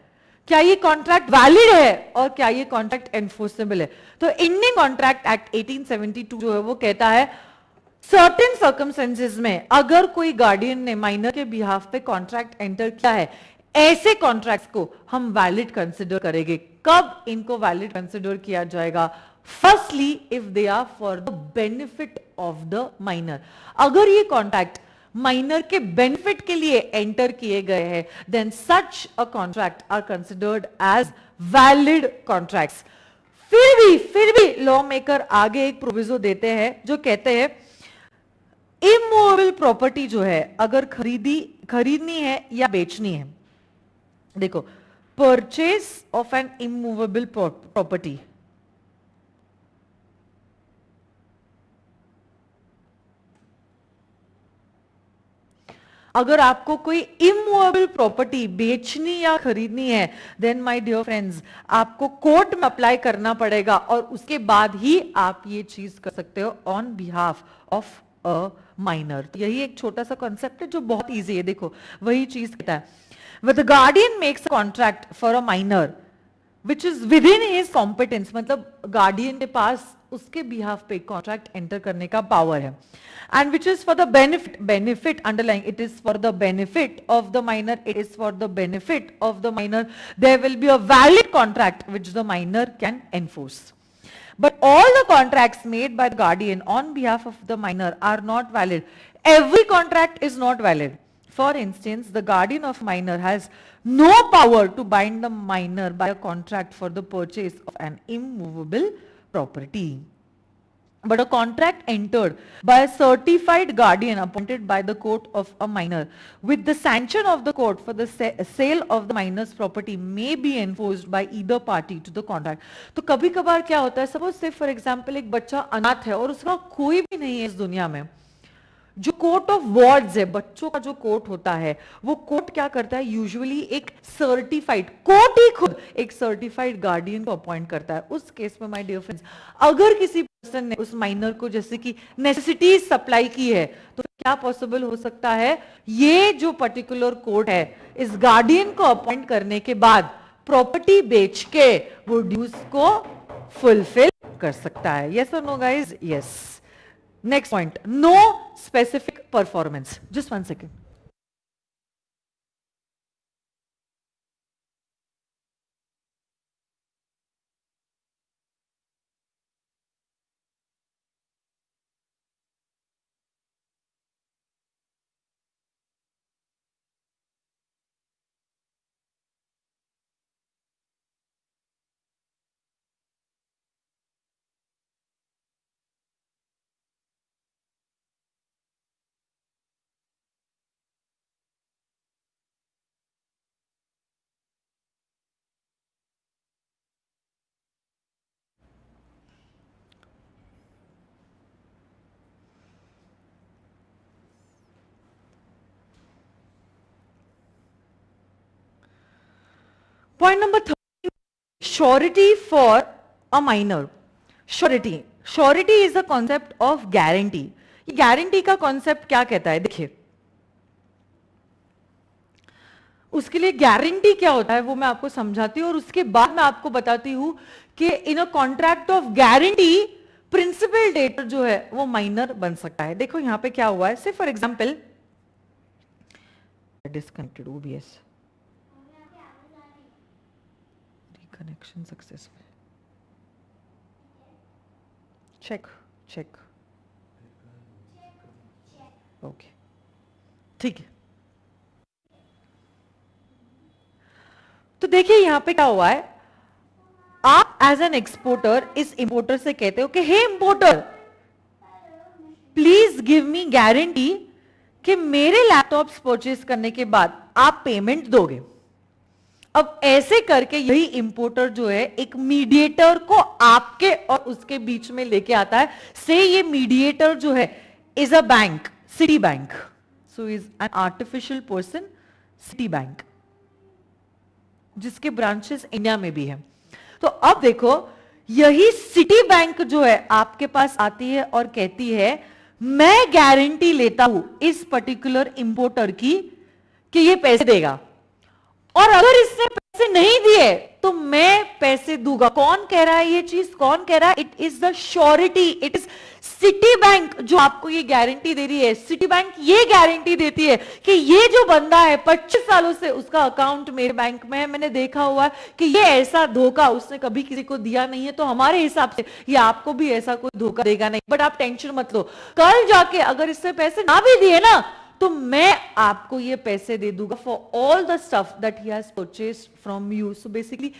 क्या ये कॉन्ट्रैक्ट वैलिड है और क्या ये कॉन्ट्रैक्ट एनफोर्सेबल है। तो इंडियन कॉन्ट्रैक्ट एक्ट 1872 जो है वो कहता है सर्टेन सर्कमस्टेंसेस में अगर कोई गार्डियन ने माइनर के बिहाफ पे कॉन्ट्रैक्ट एंटर किया है, ऐसे कॉन्ट्रैक्ट्स को हम वैलिड कंसिडर करेंगे। कब इनको वैलिड कंसिडर किया जाएगा? Firstly if they are for the benefit of the minor. अगर ये कॉन्ट्रैक्ट माइनर के बेनिफिट के लिए एंटर किए गए हैं, then such a contract are considered as valid contracts. फिर भी लॉ मेकर आगे एक प्रोविजो देते हैं जो कहते हैं इमूवेबल प्रॉपर्टी जो है अगर खरीदनी है या बेचनी है, देखो purchase of N immovable property, अगर आपको कोई इमूवेबल प्रॉपर्टी बेचनी या खरीदनी है, देन माय डियर फ्रेंड्स आपको कोर्ट में अप्लाई करना पड़ेगा और उसके बाद ही आप ये चीज कर सकते हो on behalf of a minor. यही एक छोटा सा कॉन्सेप्ट है जो बहुत इजी है। देखो वही चीज कहता है, with guardian makes a contract for a minor which is with in his competence, मतलब गार्डियन के पास उसके बिहाफ पे कॉन्ट्रैक्ट एंटर करने का पावर है, and which is for the benefit underlying, it is for the benefit of the minor, it is for the benefit of the minor, there will be a valid contract which the minor can enforce. But all the contracts made by the guardian on behalf of the minor are not valid. Every contract is not valid. For instance, the guardian of minor has no power to bind the minor by a contract for the purchase of an immovable property. But a contract entered by a certified guardian appointed by the court of a minor with the sanction of the court for the sale of the minor's property may be enforced by either party to the contract. तो कभी कभार क्या होता है, suppose से for example एक बच्चा अनाथ है और उसका कोई भी नहीं है इस दुनिया में, जो कोर्ट ऑफ वार्ड्स है, बच्चों का जो कोर्ट होता है, वो कोर्ट क्या करता है, यूजुअली एक सर्टिफाइड, कोर्ट ही खुद एक सर्टिफाइड गार्डियन को अपॉइंट करता है। उस केस में माय डियर फ्रेंड्स अगर किसी पर्सन ने उस माइनर को जैसे कि नेसेसिटीज सप्लाई की है, तो क्या पॉसिबल हो सकता है, ये जो पर्टिकुलर कोर्ट है इस गार्डियन को अपॉइंट करने के बाद प्रॉपर्टी बेच के वो ड्यूज को फुलफिल कर सकता है। यस और no guys? Yes. Next point, no specific performance. Just 1 second. Point number 13, surety for a minor. Surety is a concept of guarantee. ये guarantee का concept क्या कहता है, देखिए उसके लिए गारंटी क्या होता है वो मैं आपको समझाती हूँ और उसके बाद मैं आपको बताती हूँ कि in a contract of guarantee principal debtor जो है वो माइनर बन सकता है। देखो यहां पे क्या हुआ है, say for example disconnected OBS, connection successful, check okay ठीक है। तो देखिए यहां पे क्या हुआ है, आप एज एन एक्सपोर्टर इस इंपोर्टर से कहते हो कि hey importer please give me guarantee कि मेरे लैपटॉप्स परचेज करने के बाद आप पेमेंट दोगे। अब ऐसे करके यही इंपोर्टर जो है एक मीडिएटर को आपके और उसके बीच में लेके आता है। से ये मीडिएटर जो है is a bank, city bank, so is an artificial person, city bank, जिसके ब्रांचेस इंडिया में भी है। तो अब देखो यही सिटी बैंक जो है आपके पास आती है और कहती है मैं गारंटी लेता हूं इस पर्टिकुलर इंपोर्टर की कि ये पैसे देगा, और अगर इसने पैसे पैसे नहीं दिए तो मैं पैसे दूंगा। कौन कह रहा है ये चीज, कौन कह रहा है? It is the surety, it is city bank जो आपको ये गारंटी दे रही है। सिटी बैंक ये गारंटी देती है कि ये जो बंदा है 25 सालों से उसका अकाउंट मेरे बैंक में है, मैंने देखा हुआ है कि ये ऐसा धोखा उसने कभी किसी को दिया नहीं है, तो हमारे हिसाब से ये आपको भी ऐसा कोई धोखा देगा नहीं। बट आप टेंशन मत लो, कल जाके अगर इससे पैसे ना भी दिए ना तो मैं आपको ये पैसे दे दूंगा for all the stuff that he has purchased from you. So basically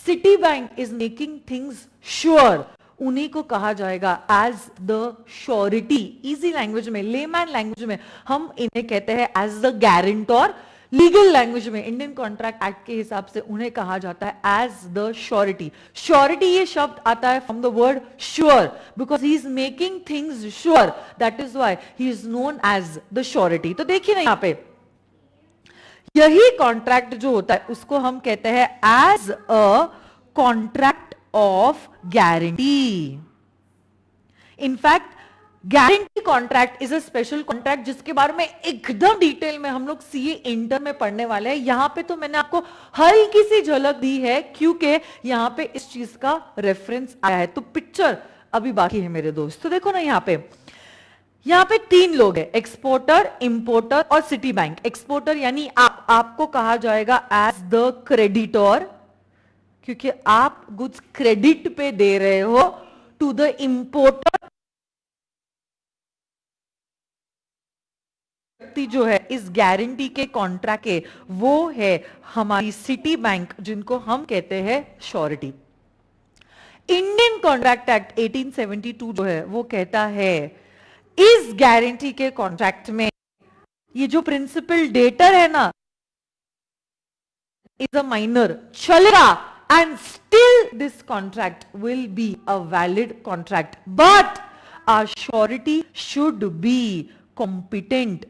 Citi bank is making things sure, उन्हीं को कहा जाएगा as the surety. Easy language में, लेमैन लैंग्वेज में हम इन्हें कहते हैं as the guarantor. Legal language में, इंडियन कॉन्ट्रैक्ट एक्ट के हिसाब से उन्हें कहा जाता है एज द श्योरिटी। श्योरिटी ये शब्द आता है from the word sure, because he is making things sure, that is why he is known as the surety. तो देखिए ना यहां पे, यही कॉन्ट्रैक्ट जो होता है उसको हम कहते हैं as a contract of guarantee. In fact guarantee contract is a special contract जिसके बारे में एकदम डिटेल में हम लोग सीए इंटर में पढ़ने वाले हैं। यहां पे तो मैंने आपको हल्की सी झलक दी है क्योंकि यहां पे इस चीज का रेफरेंस आया है, तो पिक्चर अभी बाकी है मेरे दोस्त। तो देखो ना यहां पे 3 लोग हैं, एक्सपोर्टर, इंपोर्टर और सिटी बैंक। एक्सपोर्टर यानी आपको कहा जाएगा एज द क्रेडिटर, क्योंकि आप गुड्स क्रेडिट पे दे रहे हो टू द इंपोर्टर। जो है इस गारंटी के कॉन्ट्रैक्ट के, वो है हमारी सिटी बैंक जिनको हम कहते हैं श्योरिटी। इंडियन कॉन्ट्रैक्ट एक्ट 1872 जो है वो कहता है इस गारंटी के कॉन्ट्रैक्ट में ये जो प्रिंसिपल डेटर है ना इज अ माइनर, चलेगा, and still this contract will be a valid contract, but our surety should be competent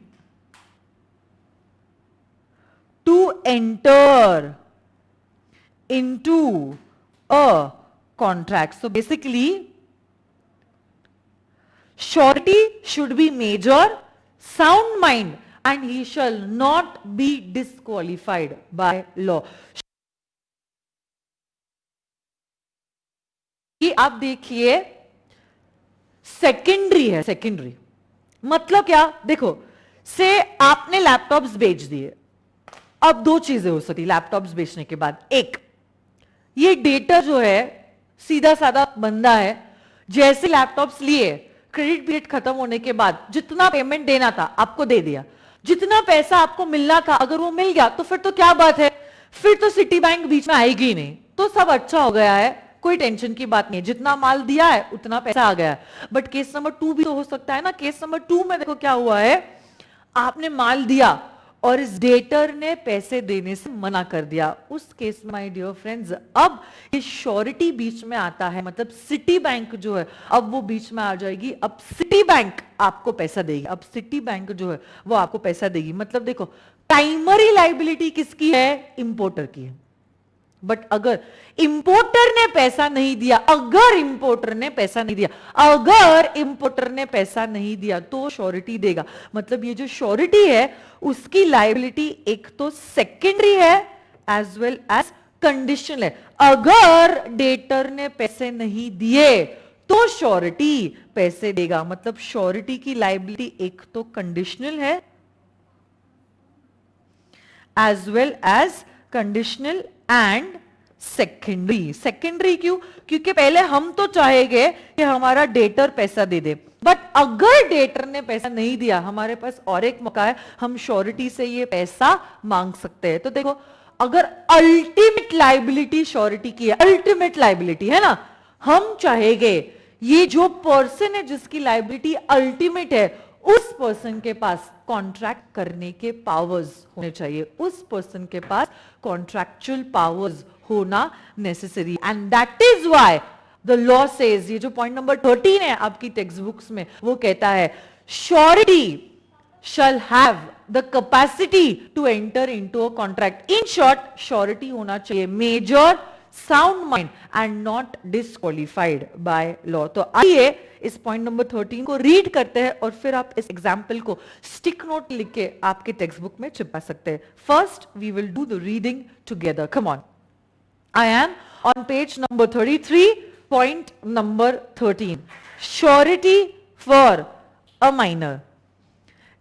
to enter into a contract. So basically, surety should be major, sound mind, and he shall not be disqualified by law. ये आप देखिए secondary है। Secondary मतलब क्या? देखो, से आपने laptops बेच दिए, अब 2 चीजें हो सकती लैपटॉप्स बेचने के बाद। एक, ये डेटर जो है सीधा साधा बंदा है, जैसे लैपटॉप्स लिए क्रेडिट पीरियड खत्म होने के बाद जितना पेमेंट देना था आपको दे दिया, जितना पैसा आपको मिलना था अगर वो मिल गया तो फिर तो क्या बात है, फिर तो सिटी बैंक बीच में आएगी ही नहीं, तो सब अच्छा हो गया है, कोई टेंशन की बात नहीं, जितना माल दिया है उतना पैसा आ गया है। बट केस नंबर 2 भी तो हो सकता है ना। केस नंबर 2 में देखो क्या हुआ है, आपने माल दिया और इस डेटर ने पैसे देने से मना कर दिया। उस केस में माय डियर फ्रेंड्स अब ये श्योरिटी बीच में आता है, मतलब सिटी बैंक जो है अब वो बीच में आ जाएगी। अब सिटी बैंक आपको पैसा देगी, अब सिटी बैंक जो है वो आपको पैसा देगी। मतलब देखो, प्राइमरी लायबिलिटी किसकी है? इंपोर्टर की है। बट अगर इंपोर्टर ने पैसा नहीं दिया, अगर इंपोर्टर ने पैसा नहीं दिया, अगर इंपोर्टर ने पैसा नहीं दिया तो श्योरिटी देगा। मतलब ये जो श्योरिटी है उसकी लायबिलिटी एक तो सेकेंडरी है एज वेल एज कंडीशनल है। अगर डेटर ने पैसे नहीं दिए तो श्योरिटी पैसे देगा। मतलब श्योरिटी की लायबिलिटी एक तो कंडीशनल है as well as conditional and secondary. Secondary क्यों? क्योंकि पहले हम तो चाहेंगे कि हमारा डेटर पैसा दे दे, बट अगर डेटर ने पैसा नहीं दिया हमारे पास और एक मौका है, हम श्योरिटी से ये पैसा मांग सकते हैं। तो देखो, अगर अल्टीमेट लायबिलिटी श्योरिटी की है, अल्टीमेट लायबिलिटी है ना, हम चाहेंगे ये जो पर्सन है जिसकी लायबिलिटी अल्टीमेट है उस पर्सन के पास कॉन्ट्रैक्ट करने के पावर्स होने चाहिए, उस पर्सन के पास कॉन्ट्रैक्चुअल पावर्स होना necessary, and that is why the law says, ये जो पॉइंट नंबर 13 है आपकी टेक्स्ट बुक्स में, वो कहता है surety shall have the capacity to enter into a contract. In short, surety होना चाहिए major, sound mind and not disqualified by law. तो आइए इस पॉइंट नंबर 13 को रीड करते हैं और फिर आप इस एग्जाम्पल को स्टिक नोट लिख के आपके टेक्स्ट बुक में चिपका सकते हैं। First we will do the reading together, come on. I am on page number 33, point number 13. Surety for a minor.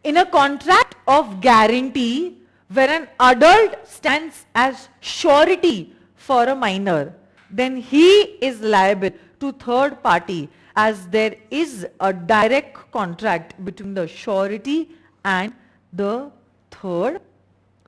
In a contract of guarantee, where an adult stands as surety for a minor, then he is liable to third party, as there is a direct contract between the surety and the third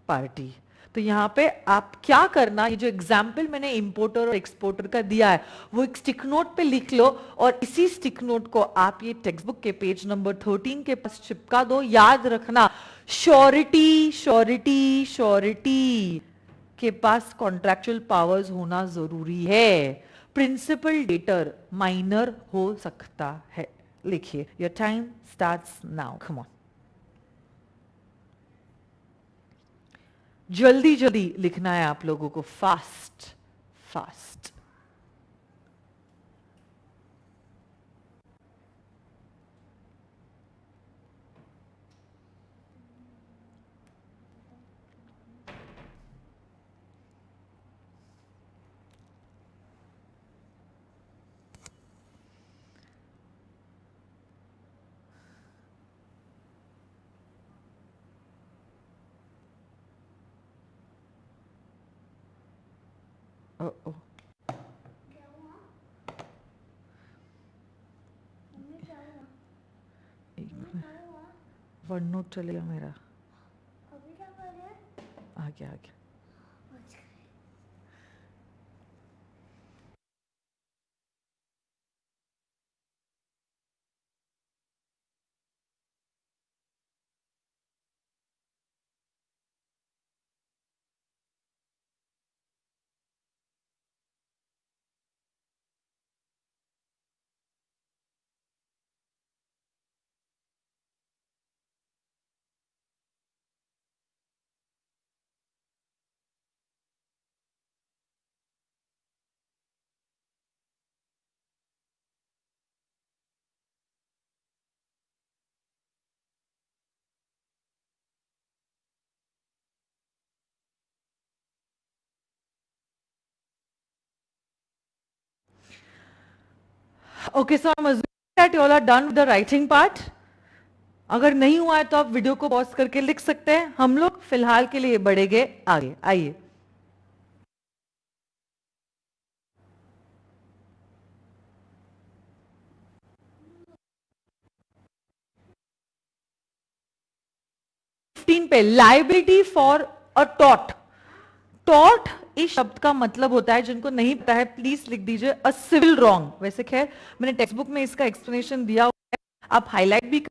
party. तो यहाँ पे आप क्या करना, ये जो example मैंने importer और एक्सपोर्टर का दिया है वो एक स्टिक नोट पे लिख लो, और इसी स्टिक नोट को आप ये टेक्स्ट बुक के पेज नंबर 13 के पास चिपका दो. याद रखना, श्योरिटी श्योरिटी श्योरिटी के पास कॉन्ट्रैक्चुअल पावर्स होना जरूरी है. प्रिंसिपल डेटर माइनर हो सकता है. लिखिए, your time starts now. Come on, जल्दी जल्दी लिखना है आप लोगों को, fast fast. Oh OneNote चलेगा मेरा. आ गया आ गया. Okay, so I am assuming that you all are done with the writing part. अगर नहीं हुआ है तो आप वीडियो को पॉज करके लिख सकते हैं. हम लोग फिलहाल के लिए बढ़ेंगे आगे. आइए, पे liability for a taught. Taught इस शब्द का मतलब होता है, जिनको नहीं पता है प्लीज लिख दीजिए, अ सिविल रॉन्ग. वैसे खैर मैंने टेक्स्ट बुक में इसका एक्सप्लेनेशन दिया हुआ है, आप हाईलाइट भी कर.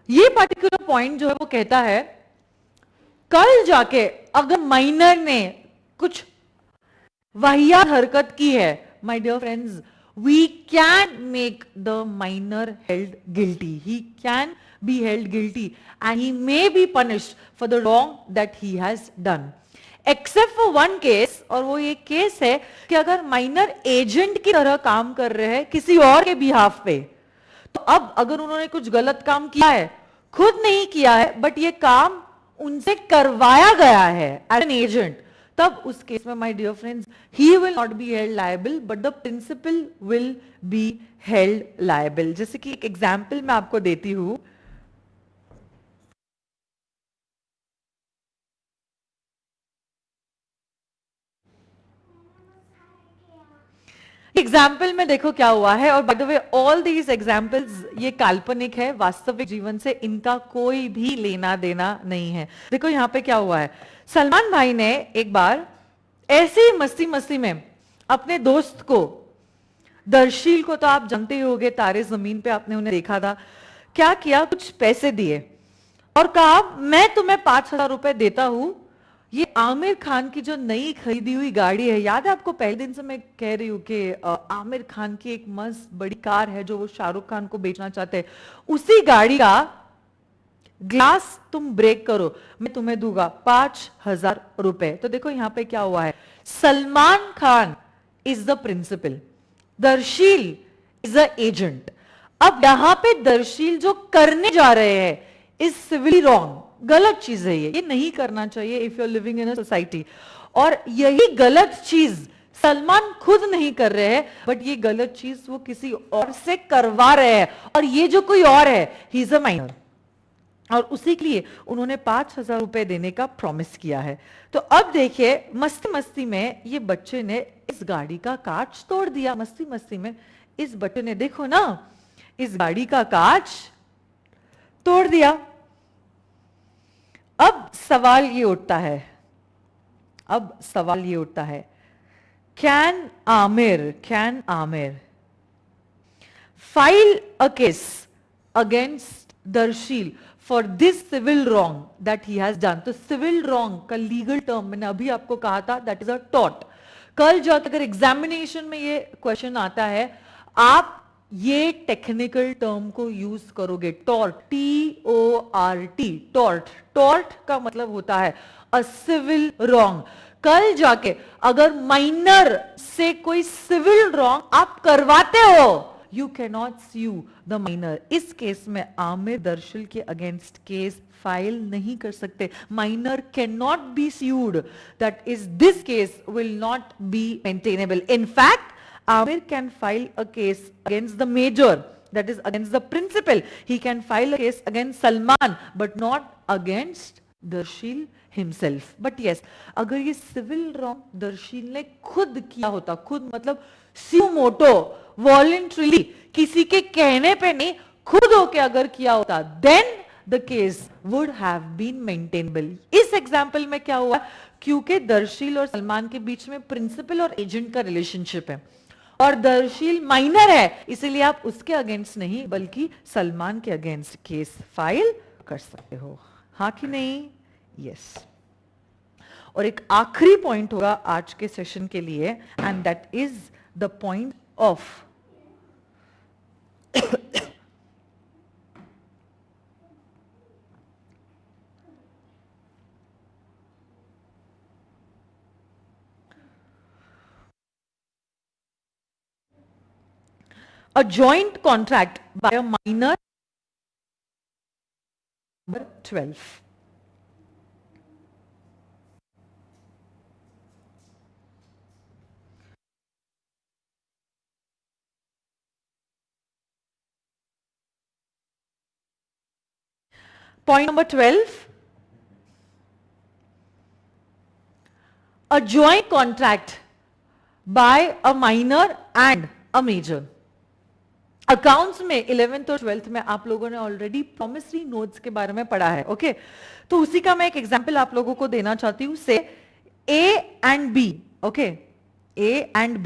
ये पर्टिकुलर पॉइंट जो है वो कहता है, कल जाके अगर माइनर ने कुछ वाहियात हरकत की है, my dear friends, we can make the minor held guilty. He can be held guilty and he may be punished for the wrong that he has done. Except for one case, और वो ये case है कि अगर minor agent की तरह काम कर रहे हैं किसी और के बिहाफ पे, तो अब अगर उन्होंने कुछ गलत काम किया है, खुद नहीं किया है बट ये काम उनसे करवाया गया है एज एन एजेंट, तब उस केस में my dear friends, he will not be held liable but the principal will be held liable. जैसे कि एक एग्जांपल मैं आपको देती हूं. एग्जाम्पल में देखो क्या हुआ है, और by the way all these examples ये काल्पनिक है, वास्तविक जीवन से इनका कोई भी लेना देना नहीं है. देखो यहाँ पे क्या हुआ है, सलमान भाई ने एक बार ऐसे ही मस्ती मस्ती में अपने दोस्त को, दर्शील को तो आप जानते ही होंगे, तारे जमीन पे आपने उन्हें देखा था, क्या किया, कुछ पैसे दिए और कहा मैं तुम्हें 5,000 रुपए देता हूं, ये आमिर खान की जो नई खरीदी हुई गाड़ी है, याद है आपको, पहले दिन से मैं कह रही हूं कि आमिर खान की एक मस्त बड़ी कार है जो वो शाहरुख खान को बेचना चाहते हैं, उसी गाड़ी का ग्लास तुम ब्रेक करो, मैं तुम्हें दूंगा 5,000 रुपए. तो देखो यहां पे क्या हुआ है, Salman Khan is the principal, Darsheel is the agent. अब यहां पे दर्शील जो करने जा रहे हैं इज सिविली रॉन्ग, गलत चीज है ये नहीं करना चाहिए if you are living in a society. और यही गलत चीज सलमान खुद नहीं कर रहे हैं, बट ये गलत चीज वो किसी और से करवा रहे हैं, और ये जो कोई और है ही इज अ माइनर, और उसी के लिए उन्होंने 5,000 रुपए देने का प्रॉमिस किया है। तो अब देखिए मस्ती मस्ती में ये बच्चे ने इस गाड़ी का कांच तोड़ दिया, मस्ती मस्ती में इस बच्चे ने देखो ना इस गाड़ी का कांच तोड़ दिया। अब सवाल ये उठता है, can Aamir file a case against Darsheel for this civil wrong that he has done? तो सिविल रॉन्ग का लीगल टर्म मैंने अभी आपको कहा था दैट इज अ टॉर्ट। कल जाकर अगर एग्जामिनेशन में ये क्वेश्चन आता है आप ये टेक्निकल टर्म को यूज करोगे, टॉर्ट, TORT, टॉर्ट का मतलब होता है अ सिविल रॉन्ग। कल जाके अगर माइनर से कोई सिविल रॉन्ग आप करवाते हो you can not sue the minor. इस केस में आमिर दर्शील के अगेंस्ट केस फाइल नहीं कर सकते, minor can not be sued, that is this case will not B maintainable. In fact Amir can file a case against the major, that is against the principal. He can file a case against Salman, but not against Darshil himself. But yes, अगर ये civil wrong Darsheel ने खुद किया होता, खुद मतलब suo moto, voluntarily, किसी के कहने पे नहीं, खुद होके अगर किया होता, then the case would have been maintainable. इस एग्जाम्पल में क्या हुआ, क्योंकि दर्शील और सलमान के बीच में प्रिंसिपल और एजेंट का रिलेशनशिप है और दर्शील माइनर है, इसीलिए आप उसके अगेंस्ट नहीं बल्कि सलमान के अगेंस्ट केस फाइल कर सकते हो, हाँ कि नहीं? यस। और एक आखिरी पॉइंट होगा आज के सेशन के लिए and that is the point of a joint contract by a minor. Number 12. Point number 12. A joint contract by a minor and a major. Accounts में 11th और 12th में आप लोगों ने ऑलरेडी प्रॉमिसरी नोट्स के बारे में पढ़ा है, ओके? तो उसी का मैं एक एग्जांपल आप लोगों को देना चाहती हूं से A and B, okay? A and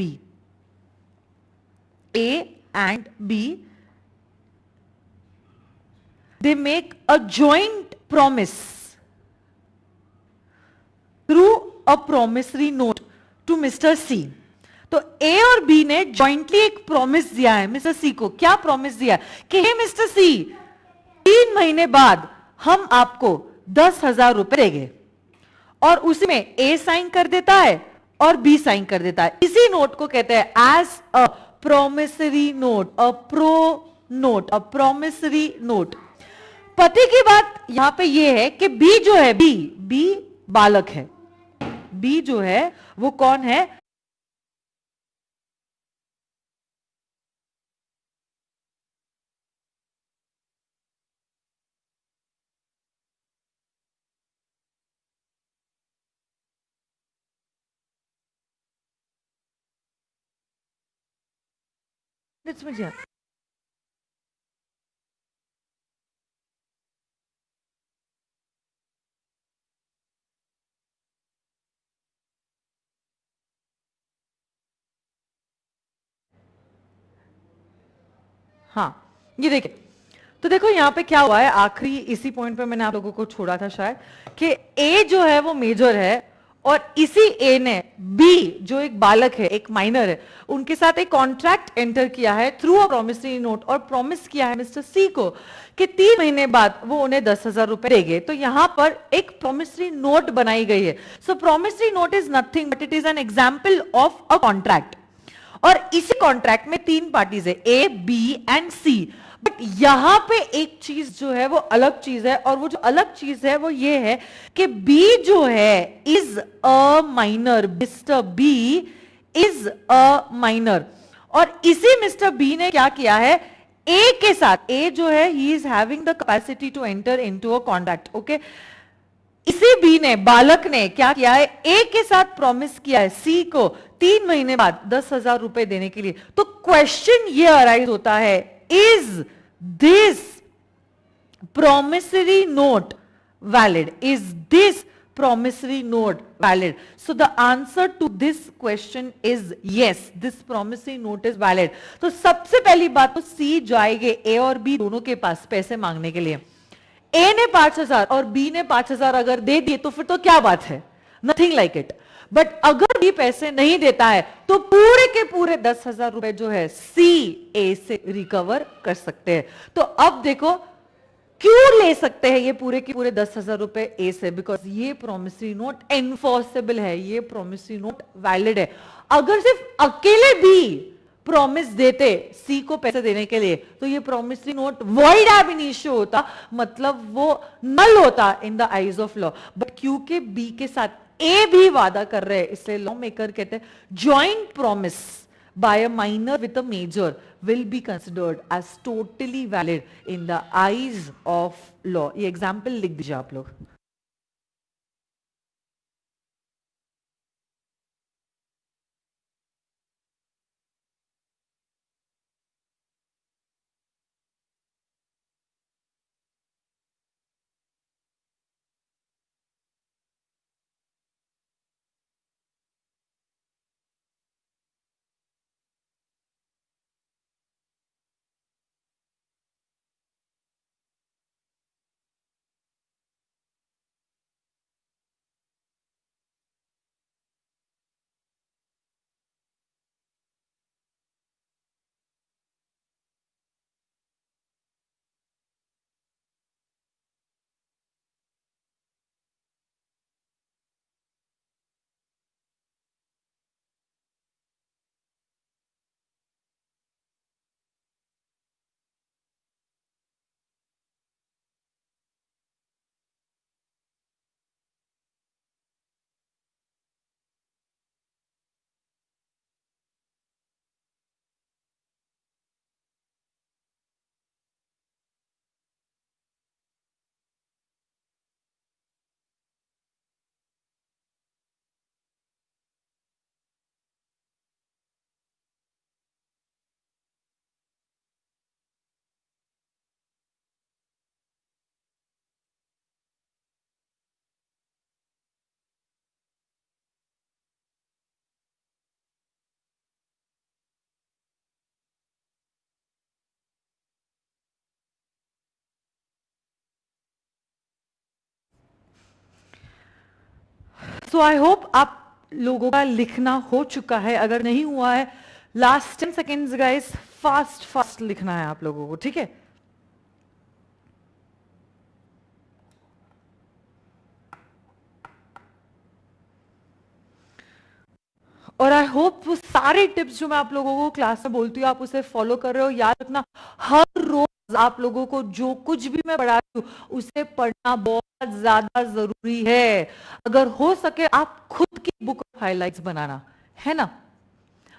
B, they make a joint promise through a promissory note to Mr. C. तो ए और बी ने जॉइंटली एक प्रॉमिस दिया है मिस्टर सी को। क्या प्रॉमिस दिया है कि हे मिस्टर सी 3 महीने बाद हम आपको 10,000 रुपए देंगे, और उसमें ए साइन कर देता है और बी साइन कर देता है। इसी नोट को कहते हैं as a promissory note, a promissory note. पते की बात यहां पे ये है कि बी जो है बी बालक है, बी जो है वो कौन है? हाँ, ये देखिए, तो देखो यहां पे क्या हुआ है, आखिरी इसी पॉइंट पे मैंने आप लोगों को छोड़ा था शायद, कि ए जो है वो मेजर है और इसी ए ने बी जो एक बालक है, एक माइनर है, उनके साथ एक कॉन्ट्रैक्ट एंटर किया है थ्रू अ प्रॉमिसरी नोट, और प्रॉमिस किया है मिस्टर सी को कि 3 महीने बाद वो उन्हें 10,000 रुपए देंगे। तो यहां पर एक प्रॉमिसरी नोट बनाई गई है। So promissory note is nothing but it is an example of a contract. और इसी कॉन्ट्रैक्ट में 3 पार्टीज है, A, B and C. But यहां पे एक चीज जो है वो अलग चीज है, और वो जो अलग चीज है वो ये है कि बी जो है is a minor, mister B is a minor. और इसी मिस्टर बी ने क्या किया है, ए के साथ, ए जो है he is having the capacity to enter into a contract, okay. इसी बी ने, बालक ने क्या किया है, ए के साथ प्रॉमिस किया है सी को 3 महीने बाद 10,000 रुपए देने के लिए। तो क्वेश्चन ये अराइज होता है, is this promissory note valid? Is this promissory note valid? So the answer to this question is yes, this promissory note is valid. तो सबसे पहली बात तो सी जाएंगे ए और बी दोनों के पास पैसे मांगने के लिए। ए ने 5,000 और बी ने 5,000 अगर दे दिए तो फिर तो क्या बात है, नथिंग लाइक इट। बट अगर बी पैसे नहीं देता है तो पूरे के पूरे 10,000 रुपए जो है सी ए से रिकवर कर सकते हैं। तो अब देखो क्यों ले सकते हैं ये पूरे के पूरे 10,000 रुपए ए से, बिकॉज ये प्रोमिसरी नोट एनफोर्सेबल है, ये प्रोमिसरी नोट वैलिड है। अगर सिर्फ अकेले भी प्रॉमिस देते सी को पैसे देने के लिए तो ये प्रोमिसरी नोट वॉइड एब इनिशियो होता, मतलब वो नल होता in the eyes of law. But क्योंकि बी के साथ ए भी वादा कर रहे हैं, इसलिए लॉ मेकर कहते हैं joint promise by a minor with a major will be considered as totally valid in the eyes of law. ये एग्जाम्पल लिख दीजिए आप लोग। सो आई होप आप लोगों का लिखना हो चुका है, अगर नहीं हुआ है last 10 seconds guys, fast fast लिखना है आप लोगों को, ठीक है। और आई होप वो सारे टिप्स जो मैं आप लोगों को क्लास में बोलती हूँ आप उसे फॉलो कर रहे हो। याद रखना हर रोज आप लोगों को जो कुछ भी मैं पढ़ाती हूँ उसे पढ़ना बहुत ज्यादा जरूरी है। अगर हो सके आप खुद की बुक ऑफ हाइलाइट्स बनाना, है ना।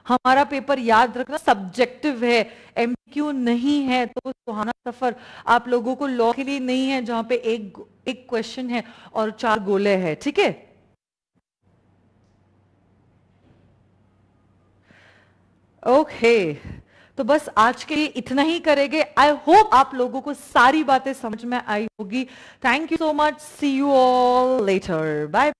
हमारा पेपर याद रखना सब्जेक्टिव है, एमक्यू नहीं है। तो सुहाना सफर आप लोगों को लॉ के लिए नहीं है जहां पे एक क्वेश्चन है और 4 गोले हैं, ठीक है। ओके तो बस आज के लिए इतना ही करेंगे। आई होप आप लोगों को सारी बातें समझ में आई होगी। Thank you so much, see you all later, bye.